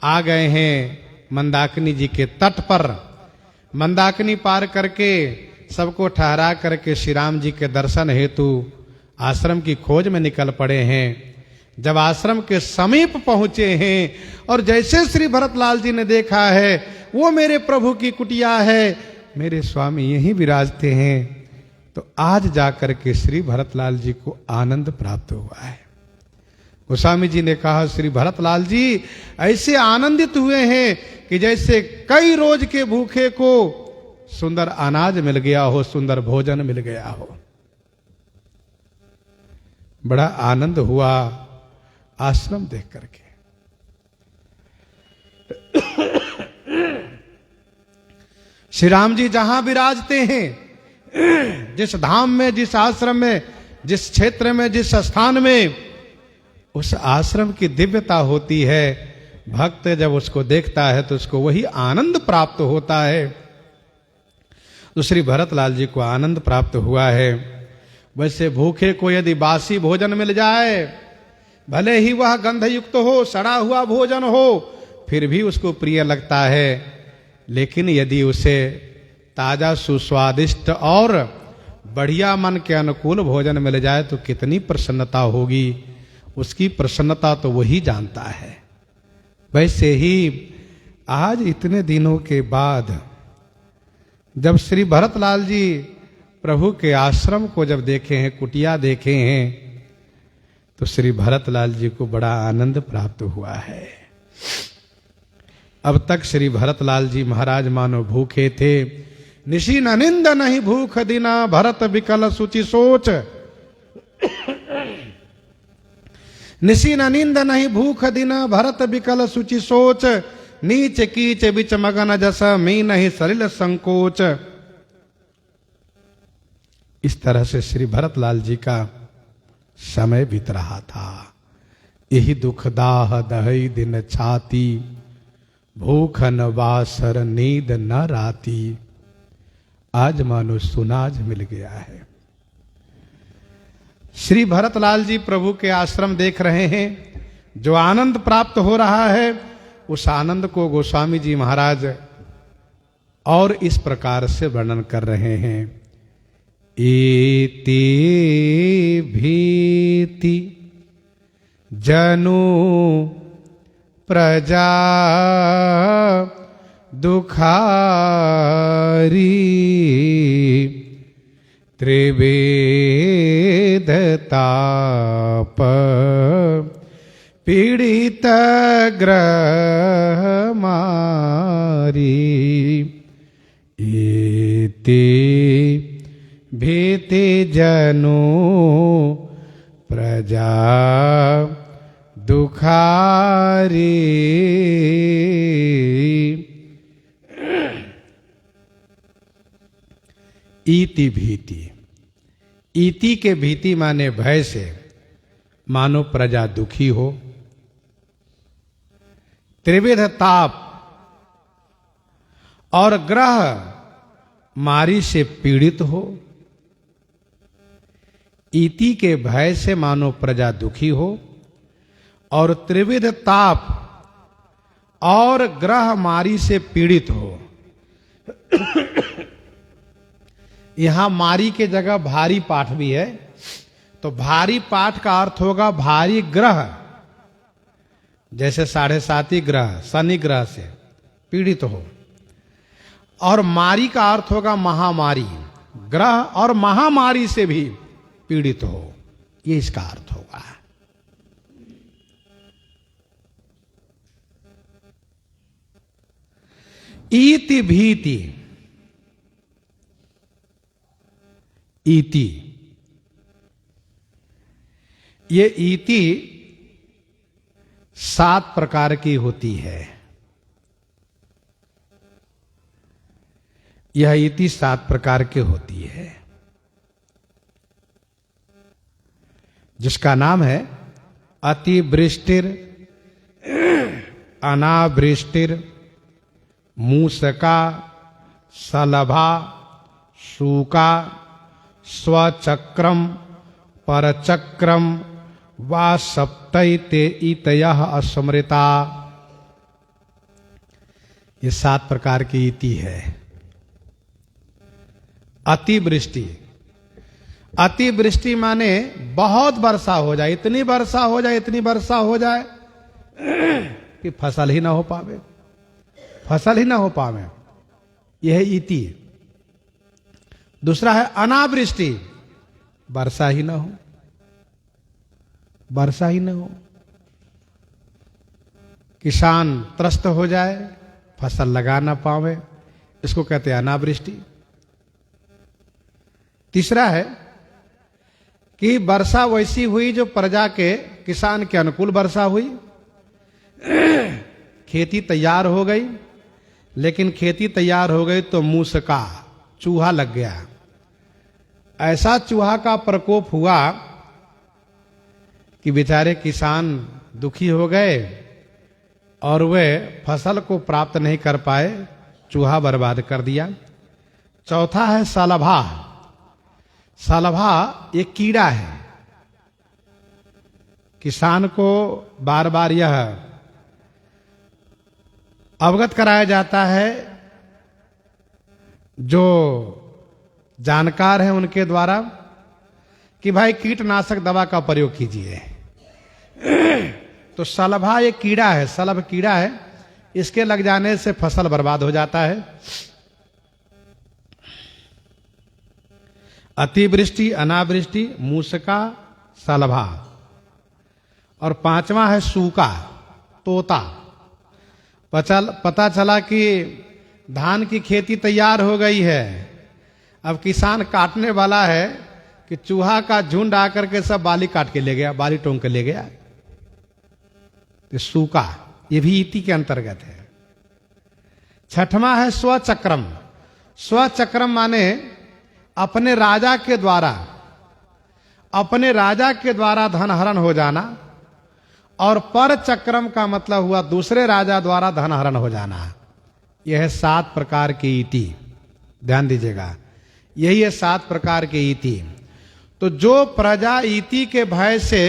आ गए हैं मंदाकिनी जी के तट पर। मंदाकिनी पार करके सबको ठहरा करके श्री राम जी के दर्शन हेतु आश्रम की खोज में निकल पड़े हैं। जब आश्रम के समीप पहुंचे हैं और जैसे श्री भरतलाल जी ने देखा है वो मेरे प्रभु की कुटिया है, मेरे स्वामी यहीं विराजते हैं, तो आज जाकर के श्री भरतलाल जी को आनंद प्राप्त हुआ है। गोस्वामी जी ने कहा श्री भरतलाल जी ऐसे आनंदित हुए हैं कि जैसे कई रोज के भूखे को सुंदर अनाज मिल गया हो, सुंदर भोजन मिल गया हो। बड़ा आनंद हुआ आश्रम देख करके। श्री राम जी जहां विराजते हैं, जिस धाम में, जिस आश्रम में, जिस क्षेत्र में, जिस स्थान में, उस आश्रम की दिव्यता होती है। भक्त जब उसको देखता है तो उसको वही आनंद प्राप्त होता है। तो श्री भरतलाल जी को आनंद प्राप्त हुआ है। वैसे भूखे को यदि बासी भोजन मिल जाए, भले ही वह गंधयुक्त हो, सड़ा हुआ भोजन हो, फिर भी उसको प्रिय लगता है। लेकिन यदि उसे ताजा सुस्वादिष्ट और बढ़िया मन के अनुकूल भोजन मिल जाए तो कितनी प्रसन्नता होगी। उसकी प्रसन्नता तो वही जानता है। वैसे ही आज इतने दिनों के बाद जब श्री भरतलाल जी प्रभु के आश्रम को जब देखे हैं, कुटिया देखे हैं, तो श्री भरतलाल जी को बड़ा आनंद प्राप्त हुआ है। अब तक श्री भरतलाल जी महाराज मानो भूखे थे। निशी न निंद नहीं भूख दिना, भरत विकल सुचि सोच। निशी न निंद नहीं भूख दिना, भरत विकल सुचि सोच। नीच कीच बिच मगन जस, मी नहीं सलिल संकोच। इस तरह से श्री भरतलाल जी का समय बीत रहा था। यही दुख दाह दहई दिन छाती, भूख न बासर नींद न राती। आज मानो सुनाज मिल गया है। श्री भरतलाल जी प्रभु के आश्रम देख रहे हैं। जो आनंद प्राप्त हो रहा है उस आनंद को गोस्वामी जी महाराज और इस प्रकार से वर्णन कर रहे हैं। इति भीति जनु प्रजा दुखारी, त्रिवेद ताप पीड़ित ग्रह मारी। इति भीति जनु प्रजा दुखारी। इति भीति, इति के भीति माने भय से, मानो प्रजा दुखी हो। त्रिविध ताप और ग्रह मारी से पीड़ित हो। इति के भय से मानो प्रजा दुखी हो और त्रिविध ताप और ग्रह मारी से पीड़ित हो। यहां मारी के जगह भारी पाठ भी है, तो भारी पाठ का अर्थ होगा भारी ग्रह। जैसे 7.5 ग्रह शनि ग्रह से पीड़ित हो, और मारी का अर्थ होगा महामारी। ग्रह और महामारी से भी पीड़ित हो, ये इसका अर्थ होगा। इति भीति, इति, ये इति 7 प्रकार की होती है। यह इति 7 प्रकार की होती है। जिसका नाम है अतिवृष्टिर अनावृष्टिर मूसका सलभा सूका स्वचक्रम परचक्रम वा सप्तैते इतयः अस्मृता। ये 7 प्रकार की इति है। अतिवृष्टि, अतिवृष्टि माने बहुत वर्षा हो जाए, इतनी वर्षा हो जाए, इतनी वर्षा हो जाए कि फसल ही ना हो पावे, फसल ही ना हो पावे, यह इति। दूसरा है अनावृष्टि, वर्षा ही ना हो, वर्षा ही ना हो, किसान त्रस्त हो जाए, फसल लगा ना पावे, इसको कहते हैं अनावृष्टि। तीसरा है कि वर्षा वैसी हुई जो प्रजा के, किसान के अनुकूल वर्षा हुई, खेती तैयार हो गई, लेकिन खेती तैयार हो गई तो मूसका, चूहा लग गया। ऐसा चूहा का प्रकोप हुआ कि बेचारे किसान दुखी हो गए और वे फसल को प्राप्त नहीं कर पाए, चूहा बर्बाद कर दिया। चौथा है सलभा। सलभा एक कीड़ा है। किसान को बार बार यह अवगत कराया जाता है, जो जानकार हैं उनके द्वारा, कि भाई कीटनाशक दवा का प्रयोग कीजिए। तो सलभा एक कीड़ा है, सलभ कीड़ा है, इसके लग जाने से फसल बर्बाद हो जाता है। अतिवृष्टि, अनावृष्टि, मूसका, सलभा। और 5वां है सूका, तोता। पता चला कि धान की खेती तैयार हो गई है, अब किसान काटने वाला है कि चूहा का झुंड आकर के सब बाली काट के ले गया, बाली टोंक के ले गया। तो सूका ये भी इति के अंतर्गत है। 6वां है स्वचक्रम। स्वचक्रम माने अपने राजा के द्वारा, अपने राजा के द्वारा धनहरण हो जाना, और पर चक्रम का मतलब हुआ दूसरे राजा द्वारा धनहरण हो जाना। यह है 7 प्रकार की इति, ध्यान दीजिएगा, यही है 7 प्रकार की इति। तो जो प्रजा इति के भय से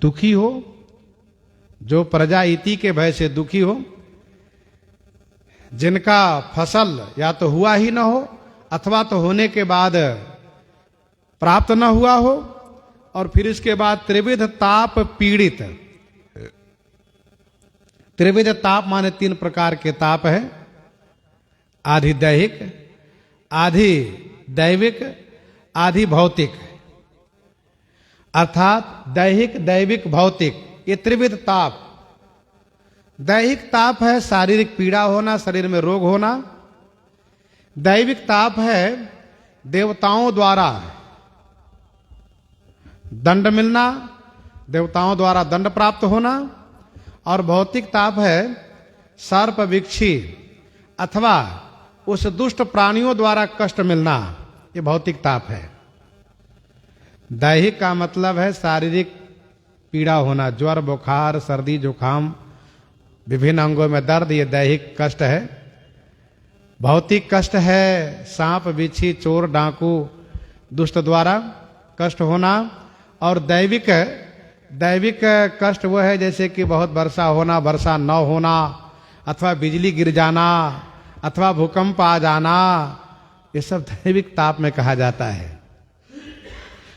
दुखी हो, जो प्रजा इति के भय से दुखी हो, जिनका फसल या तो हुआ ही ना हो अथवा तो होने के बाद प्राप्त न हुआ हो, और फिर इसके बाद त्रिविध ताप पीड़ित। त्रिविध ताप माने 3 प्रकार के ताप है, आधि दैहिक, आधि दैविक, आधि भौतिक। अर्थात दैहिक, दैविक, भौतिक, ये त्रिविध ताप। दैहिक ताप है शारीरिक पीड़ा होना, शरीर में रोग होना। दैविक ताप है देवताओं द्वारा दंड मिलना, देवताओं द्वारा दंड प्राप्त होना। और भौतिक ताप है सर्प विच्छी अथवा उस दुष्ट प्राणियों द्वारा कष्ट मिलना, ये भौतिक ताप है। दैहिक का मतलब है शारीरिक पीड़ा होना, ज्वर, बुखार, सर्दी, जुकाम, विभिन्न अंगों में दर्द, ये दैहिक कष्ट है। भौतिक कष्ट है सांप, बिच्छी, चोर, डाकू, दुष्ट द्वारा कष्ट होना। और दैविक, दैविक कष्ट वो है जैसे कि बहुत वर्षा होना, वर्षा न होना, अथवा बिजली गिर जाना, अथवा भूकंप आ जाना, ये सब दैविक ताप में कहा जाता है।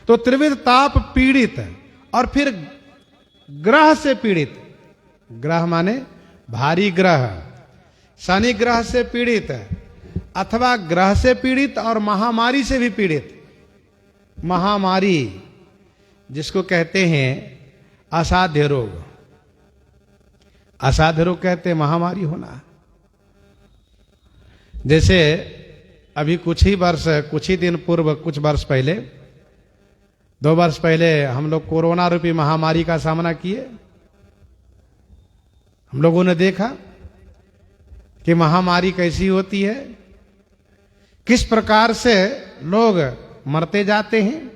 तो त्रिविध ताप पीड़ित। और फिर ग्रह से पीड़ित। ग्रह माने भारी ग्रह, शनि ग्रह से पीड़ित, अथवा ग्रह से पीड़ित और महामारी से भी पीड़ित। महामारी जिसको कहते हैं असाध्य रोग, असाध्य रोग कहते हैं महामारी होना। जैसे अभी कुछ ही दिन पूर्व, कुछ वर्ष पहले, 2 वर्ष पहले हम लोग कोरोना रूपी महामारी का सामना किए। हम लोगों ने देखा कि महामारी कैसी होती है, किस प्रकार से लोग मरते जाते हैं।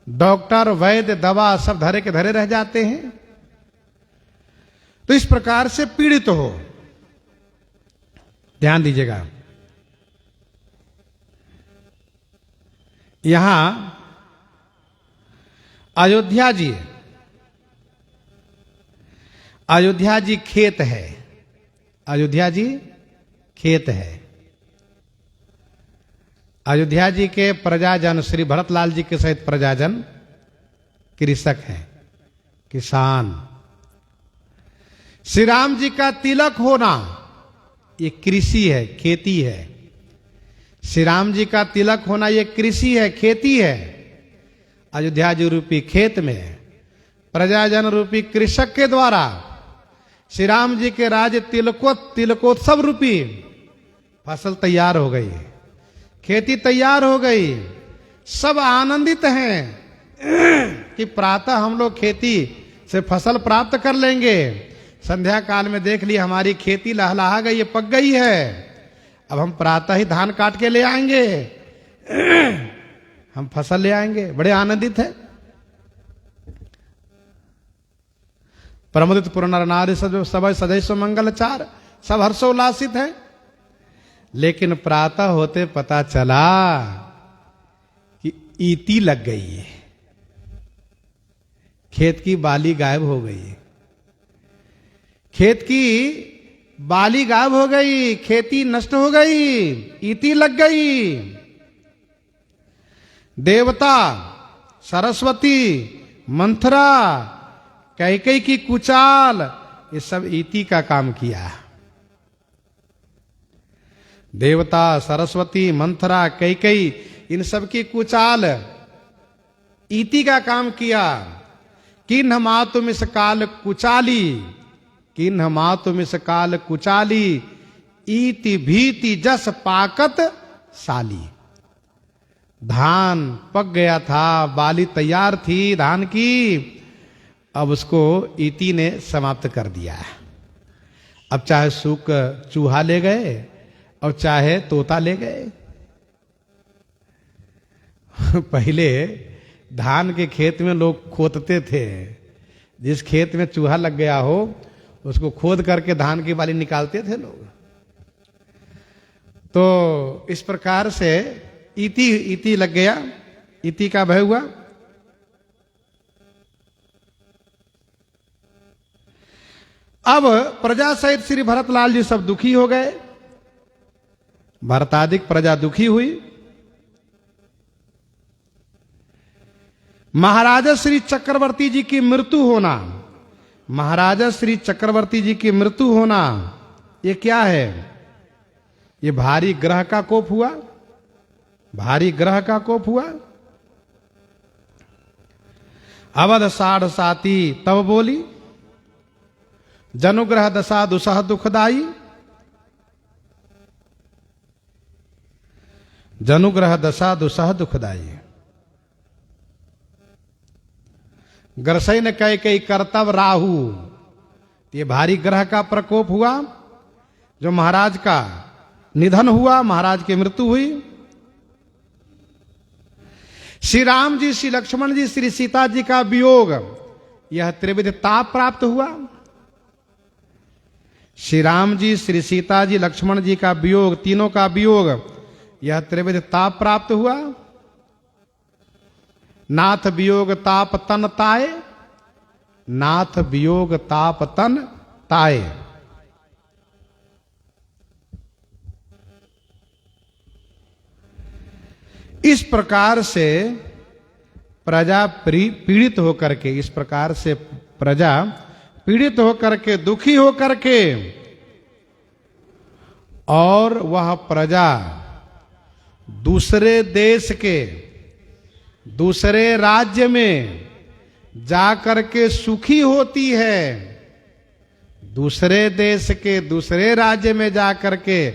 डॉक्टर वैद्य दवा सब धरे के धरे रह जाते हैं। तो इस प्रकार से पीड़ित हो। ध्यान दीजिएगा, यहां अयोध्या जी खेत है। अयोध्या जी खेत है। अयोध्या जी के प्रजाजन श्री भरतलाल जी के सहित प्रजाजन कृषक हैं, किसान। श्री राम जी का तिलक होना ये कृषि है, खेती है। श्री राम जी का तिलक होना ये कृषि है, खेती है। अयोध्या जी रूपी खेत में प्रजाजन रूपी कृषक के द्वारा श्री राम जी के राज्य तिलकोत्सव रूपी फसल तैयार हो गई, खेती तैयार हो गई। सब आनंदित हैं कि प्रातः हम लोग खेती से फसल प्राप्त कर लेंगे। संध्या काल में देख ली हमारी खेती लहलहा गई है, पक गई है। अब हम प्रातः ही धान काट के ले आएंगे, हम फसल ले आएंगे। बड़े आनंदित है। प्रमुदित पुर नर नारी सब सदैव मंगलचार, सब हर्षोल्लासित है। लेकिन प्रातः होते पता चला कि ईटी लग गई है, खेत की बाली गायब हो गई। खेत की बाली गायब हो गई, खेती नष्ट हो गई, ईटी लग गई। देवता सरस्वती, मंथरा, कैकेयी की कुचाल, ये सब ईटी का काम किया। देवता सरस्वती, मंथरा, कैकेयी, इन सब की कुचाल ईटी का काम किया। किन्ह मातुम इस काल कुचाली, किन्ह मातुम इस काल कुचाली, ईति भीति जस पाकत साली। धान पक गया था, बाली तैयार थी धान की, अब उसको ईटी ने समाप्त कर दिया। अब चाहे सूख चूहा ले गए और चाहे तोता ले गए। पहले धान के खेत में लोग खोदते थे, जिस खेत में चूहा लग गया हो उसको खोद करके धान की बाली निकालते थे लोग। तो इस प्रकार से ईटी लग गया, ईटी का भय हुआ। अब प्रजा सहित श्री भरतलाल जी सब दुखी हो गए। भरतादिक प्रजा दुखी हुई। महाराजा श्री चक्रवर्ती जी की मृत्यु होना, महाराजा श्री चक्रवर्ती जी की मृत्यु होना, ये क्या है? ये भारी ग्रह का कोप हुआ, भारी ग्रह का कोप हुआ। अवध साढ़ साती तब बोली, जनुग्रह दशा दुसह दुखदाई। जनुग्रह दशा दुसह दुखदाई। ग्रसई ने कह कई कर्तव्य राहु, ये भारी ग्रह का प्रकोप हुआ, जो महाराज का निधन हुआ, महाराज की मृत्यु हुई। श्री राम जी, श्री लक्ष्मण जी, श्री सीता जी का वियोग, यह त्रिविध ताप प्राप्त हुआ। श्री राम जी, श्री सीता जी, लक्ष्मण जी का वियोग, तीनों का वियोग, यह त्रिविध ताप प्राप्त हुआ। नाथ वियोग ताप तन ताए, नाथ वियोग ताप तन ताए। इस प्रकार से प्रजा पीड़ित होकर के, इस प्रकार से प्रजा पीड़ित होकर के, दुखी होकर के, और वह प्रजा दूसरे देश के, दूसरे राज्य में जाकर के सुखी होती है। दूसरे देश के, दूसरे राज्य में जाकर के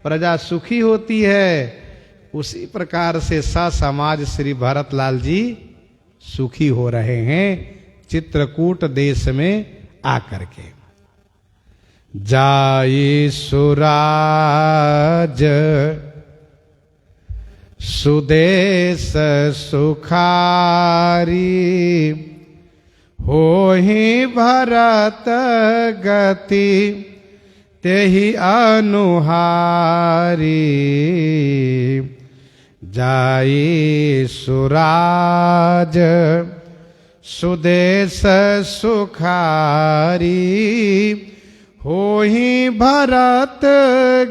प्रजा सुखी होती है। उसी प्रकार से समाज श्री भरतलाल जी सुखी हो रहे हैं चित्रकूट देश में आकर के। जाये सुराज सुदेश सुखारी होहि भरत गति तेहि अनुहारी जाई सुराज सुदेश सुखारी होहि भरत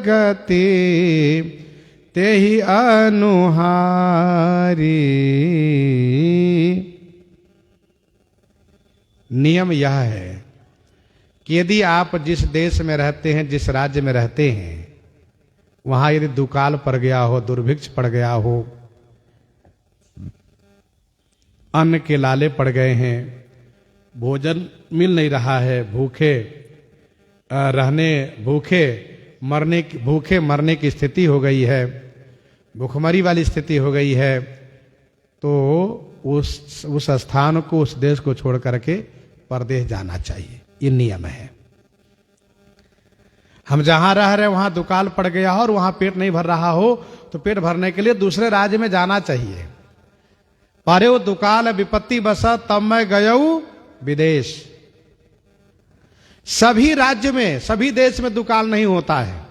गति तेहि अनुहारी। नियम यह है कि यदि आप जिस देश में रहते हैं, जिस राज्य में रहते हैं, वहां यदि दुकाल पड़ गया हो, दुर्भिक्ष पड़ गया हो, अन्न के लाले पड़ गए हैं, भोजन मिल नहीं रहा है, भूखे मरने की स्थिति हो गई है, भूखमरी वाली स्थिति हो गई है, तो उस स्थान को, उस देश को छोड़ करके परदेश जाना चाहिए। ये नियम है। हम जहां रह रहे वहां दुकाल पड़ गया हो और वहां पेट नहीं भर रहा हो तो पेट भरने के लिए दूसरे राज्य में जाना चाहिए। पारे वो दुकाल विपत्ति बसा तब मैं गयऊ विदेश। सभी राज्य में, सभी देश में दुकाल नहीं होता है।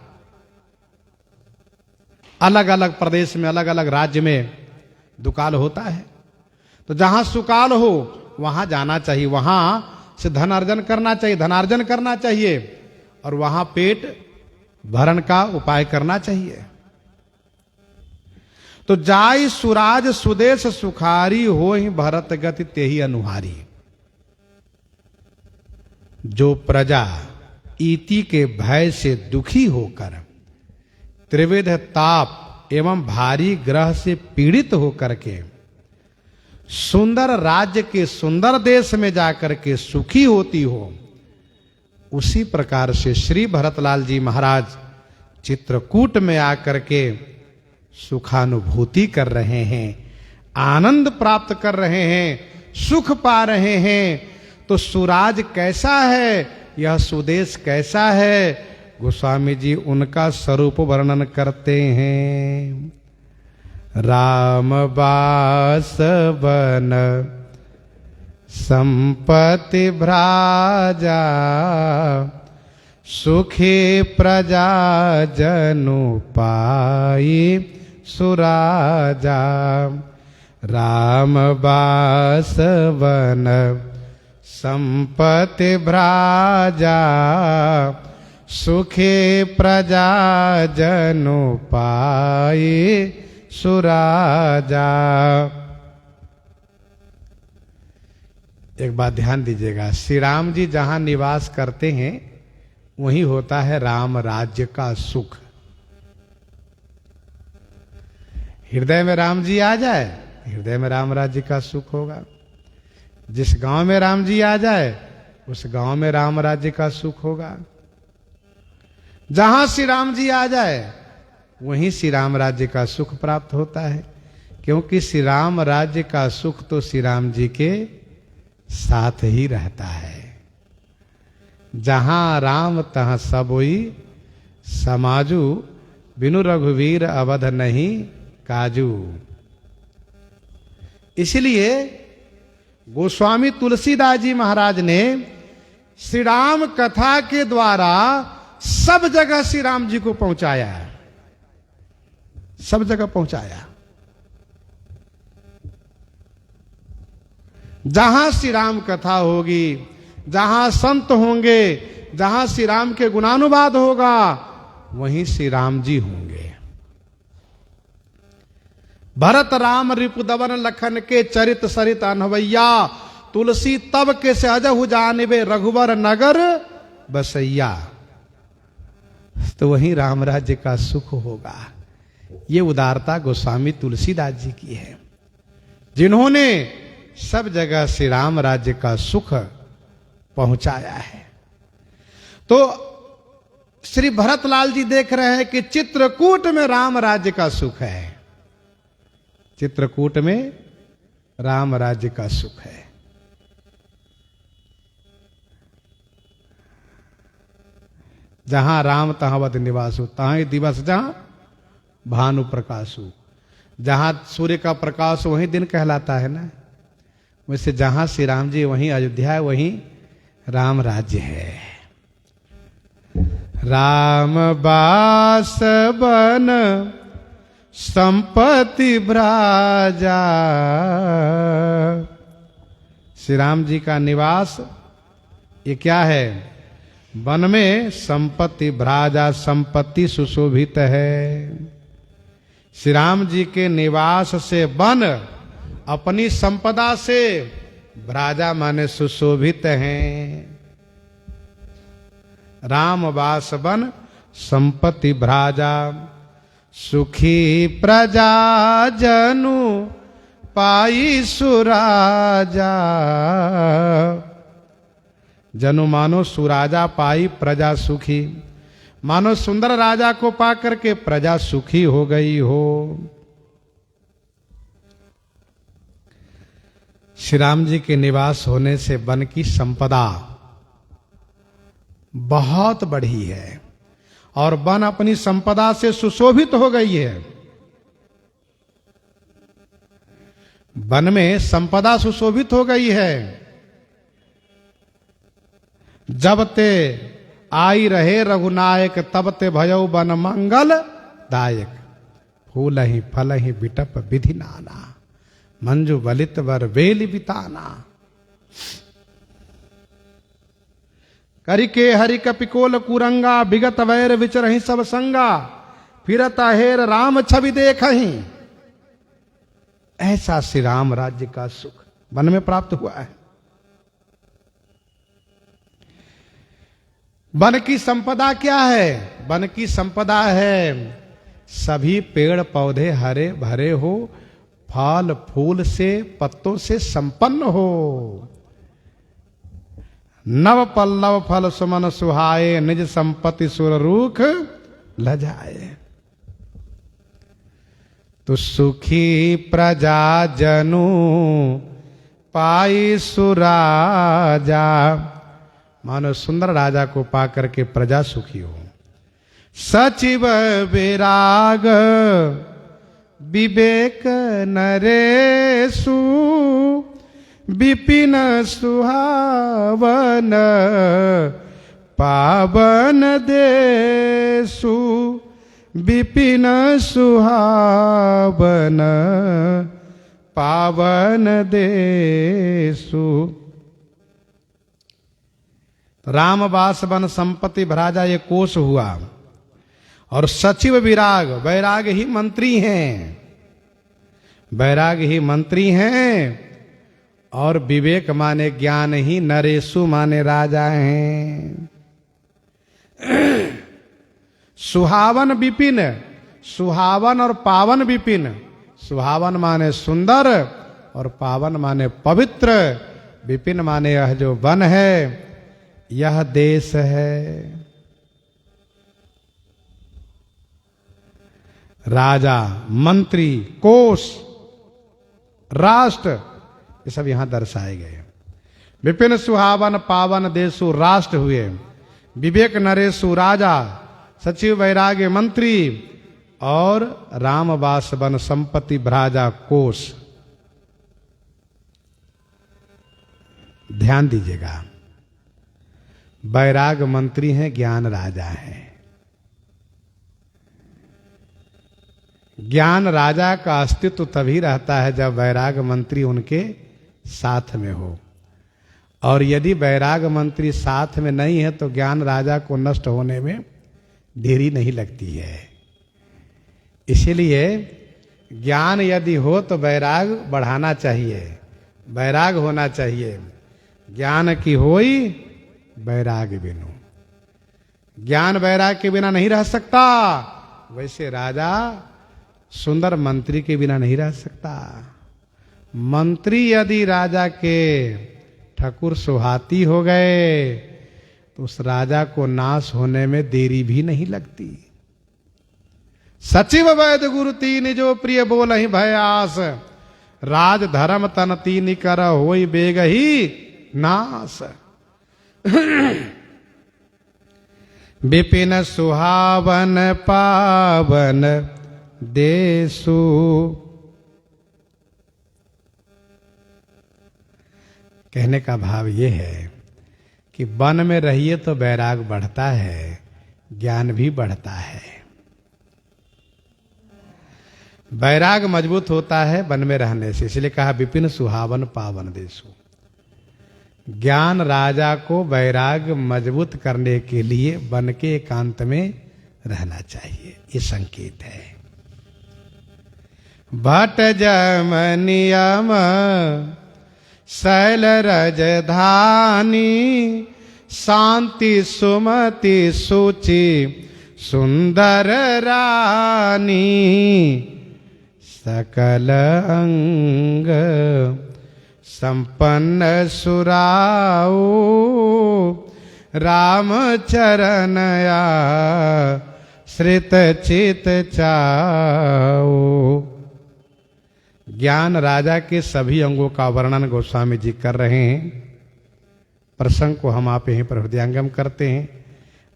अलग अलग प्रदेश में, अलग अलग राज्य में दुकाल होता है। तो जहां सुकाल हो वहां जाना चाहिए, वहां से धन अर्जन करना चाहिए, धनार्जन करना चाहिए और वहां पेट भरण का उपाय करना चाहिए। तो जाई सुराज सुदेश सुखारी होहि भरत गति तेहि अनुहारी। जो प्रजा इति के भय से दुखी होकर त्रिविध ताप एवं भारी ग्रह से पीड़ित होकर के सुंदर राज्य के, सुंदर देश में जाकर के सुखी होती हो, उसी प्रकार से श्री भरतलाल जी महाराज चित्रकूट में आकर के सुखानुभूति कर रहे हैं, आनंद प्राप्त कर रहे हैं, सुख पा रहे हैं। तो सुराज कैसा है, यह सुदेश कैसा है, गोस्वामी जी उनका स्वरूप वर्णन करते हैं। राम बास बन संपत्ति भ्राजा सुखी प्रजा जनु पाई सुराजा। राम बास बन संपत्ति भ्राजा सुखी प्रजा जनु पाई सुराजा। एक बात ध्यान दीजिएगा, श्री राम जी जहां निवास करते हैं वहीं होता है राम राज्य का सुख। हृदय में राम जी आ जाए, हृदय में राम राज्य का सुख होगा। जिस गांव में राम जी आ जाए उस गांव में राम राज्य का सुख होगा। जहां श्री राम जी आ जाए वहीं श्री राम राज्य का सुख प्राप्त होता है, क्योंकि श्री राम राज्य का सुख तो श्री राम जी के साथ ही रहता है। जहां राम तहां सबोई समाजू बिनु रघुवीर अवध नहीं काजू। इसलिए गोस्वामी तुलसीदास जी महाराज ने श्री राम कथा के द्वारा सब जगह श्री राम जी को पहुंचाया, सब जगह पहुंचाया। जहां श्री राम कथा होगी, जहां संत होंगे, जहां श्री राम के गुणानुवाद होगा, वहीं श्री राम जी होंगे। भरत राम रिपुदवन लखन के चरित सरित अनहवैया तुलसी तब के सहजहु जानबे रघुवर नगर बसैया। तो वहीं राम राज्य का सुख होगा। ये उदारता गोस्वामी तुलसीदास जी की है, जिन्होंने सब जगह श्री राम राज्य का सुख पहुंचाया है। तो श्री भरतलाल जी देख रहे हैं कि चित्रकूट में राम राज्य का सुख है, चित्रकूट में राम राज्य का सुख है। जहां राम तहां वद निवासु, तहां दिवस जहां भानु प्रकाशु। जहां सूर्य का प्रकाश वहीं दिन कहलाता है ना, वैसे जहां श्री राम जी वहीं अयोध्या है, वहीं राम राज्य है। राम बास बन संपत्ति भ्राजा, श्री राम जी का निवास ये क्या है? वन में संपत्ति भ्राजा, संपत्ति सुशोभित है। श्री राम जी के निवास से वन अपनी संपदा से, भ्राजा माने सुशोभित हैं। राम वास वन संपत्ति भ्राजा, सुखी प्रजा जनु पाई सुराजा। जनु मानो सुराजा पाई प्रजा सुखी, मानो सुंदर राजा को पाकर के प्रजा सुखी हो गई हो। श्री राम जी के निवास होने से वन की संपदा बहुत बढ़ी है और वन अपनी संपदा से सुशोभित हो गई है। वन में संपदा सुशोभित हो गई है। जब ते आई रहे रघुनायक, तब ते भयो वन मंगल दायक। फूल ही फल ही बिटप विधि नाना, मंजू बलित वर वेल बिताना। करिके हरि कपिकोल कुरंगा, विगत वैर विचरहि सब संगा। फिरत हेर राम छवि देखहि, ऐसा श्री राम राज्य का सुख वन में प्राप्त हुआ है। वन की संपदा क्या है? वन की संपदा है सभी पेड़ पौधे हरे भरे हो, फल फूल से पत्तों से संपन्न हो। नव पल्लव फल सुमन सुहाए, निज संपत्ति सुर रूख लजाए। तो सुखी प्रजा जनु पाई सुराजा, मानो सुंदर राजा को पाकर के प्रजा सुखी हो। सचिव विराग विवेक नरेशु, विपिन सुहावन पावन देशु। विपिन सुहावन पावन देशु। रामवास वन संपत्ति भ्राजा ये कोश हुआ। और सचिव विराग, वैराग ही मंत्री हैं, वैराग ही मंत्री हैं। और विवेक माने ज्ञान ही, नरेशु माने राजा हैं। सुहावन विपिन, सुहावन और पावन विपिन। सुहावन माने सुंदर और पावन माने पवित्र। विपिन माने यह जो वन है, यह देश है। राजा, मंत्री, कोश, राष्ट्र, ये सब यहां दर्शाए गए। विपिन सुहावन पावन देशु राष्ट्र हुए। विवेक नरेशु राजा, सचिव वैराग्य मंत्री और रामवास वन संपत्ति भ्राजा कोश। ध्यान दीजिएगा, वैराग मंत्री हैं, ज्ञान राजा हैं। ज्ञान राजा का अस्तित्व तभी रहता है जब वैराग मंत्री उनके साथ में हो। और यदि वैराग मंत्री साथ में नहीं है तो ज्ञान राजा को नष्ट होने में देरी नहीं लगती है। इसीलिए ज्ञान यदि हो तो वैराग बढ़ाना चाहिए, वैराग होना चाहिए। ज्ञान की होई वैराग बिनु, ज्ञान वैराग के बिना नहीं रह सकता। वैसे राजा सुंदर मंत्री के बिना नहीं रह सकता। मंत्री यदि राजा के ठकुर सुहाती हो गए तो उस राजा को नाश होने में देरी भी नहीं लगती। सचिव वैद गुरु तीन जो प्रिय बोल ही भयास, राज धर्म तन तीन कर होई बेग ही नाश। विपिन सुहावन पावन देशु, कहने का भाव ये है कि वन में रहिए तो वैराग बढ़ता है, ज्ञान भी बढ़ता है। वैराग मजबूत होता है वन में रहने से, इसलिए कहा विपिन सुहावन पावन देशु। ज्ञान राजा को वैराग मजबूत करने के लिए वन के एकांत में रहना चाहिए, ये संकेत है। भट जम नियम शैल रजधानी, शांति सुमति सुचि सुंदर रानी, सकल अंग संपन्न सुराओ, राम चरणया श्रित चित चाओ। ज्ञान राजा के सभी अंगों का वर्णन गोस्वामी जी कर रहे हैं। प्रसंग को हम आप यहीं पर हृदयंगम करते हैं।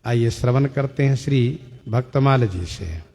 आइए श्रवण करते हैं श्री भक्तमाल जी से।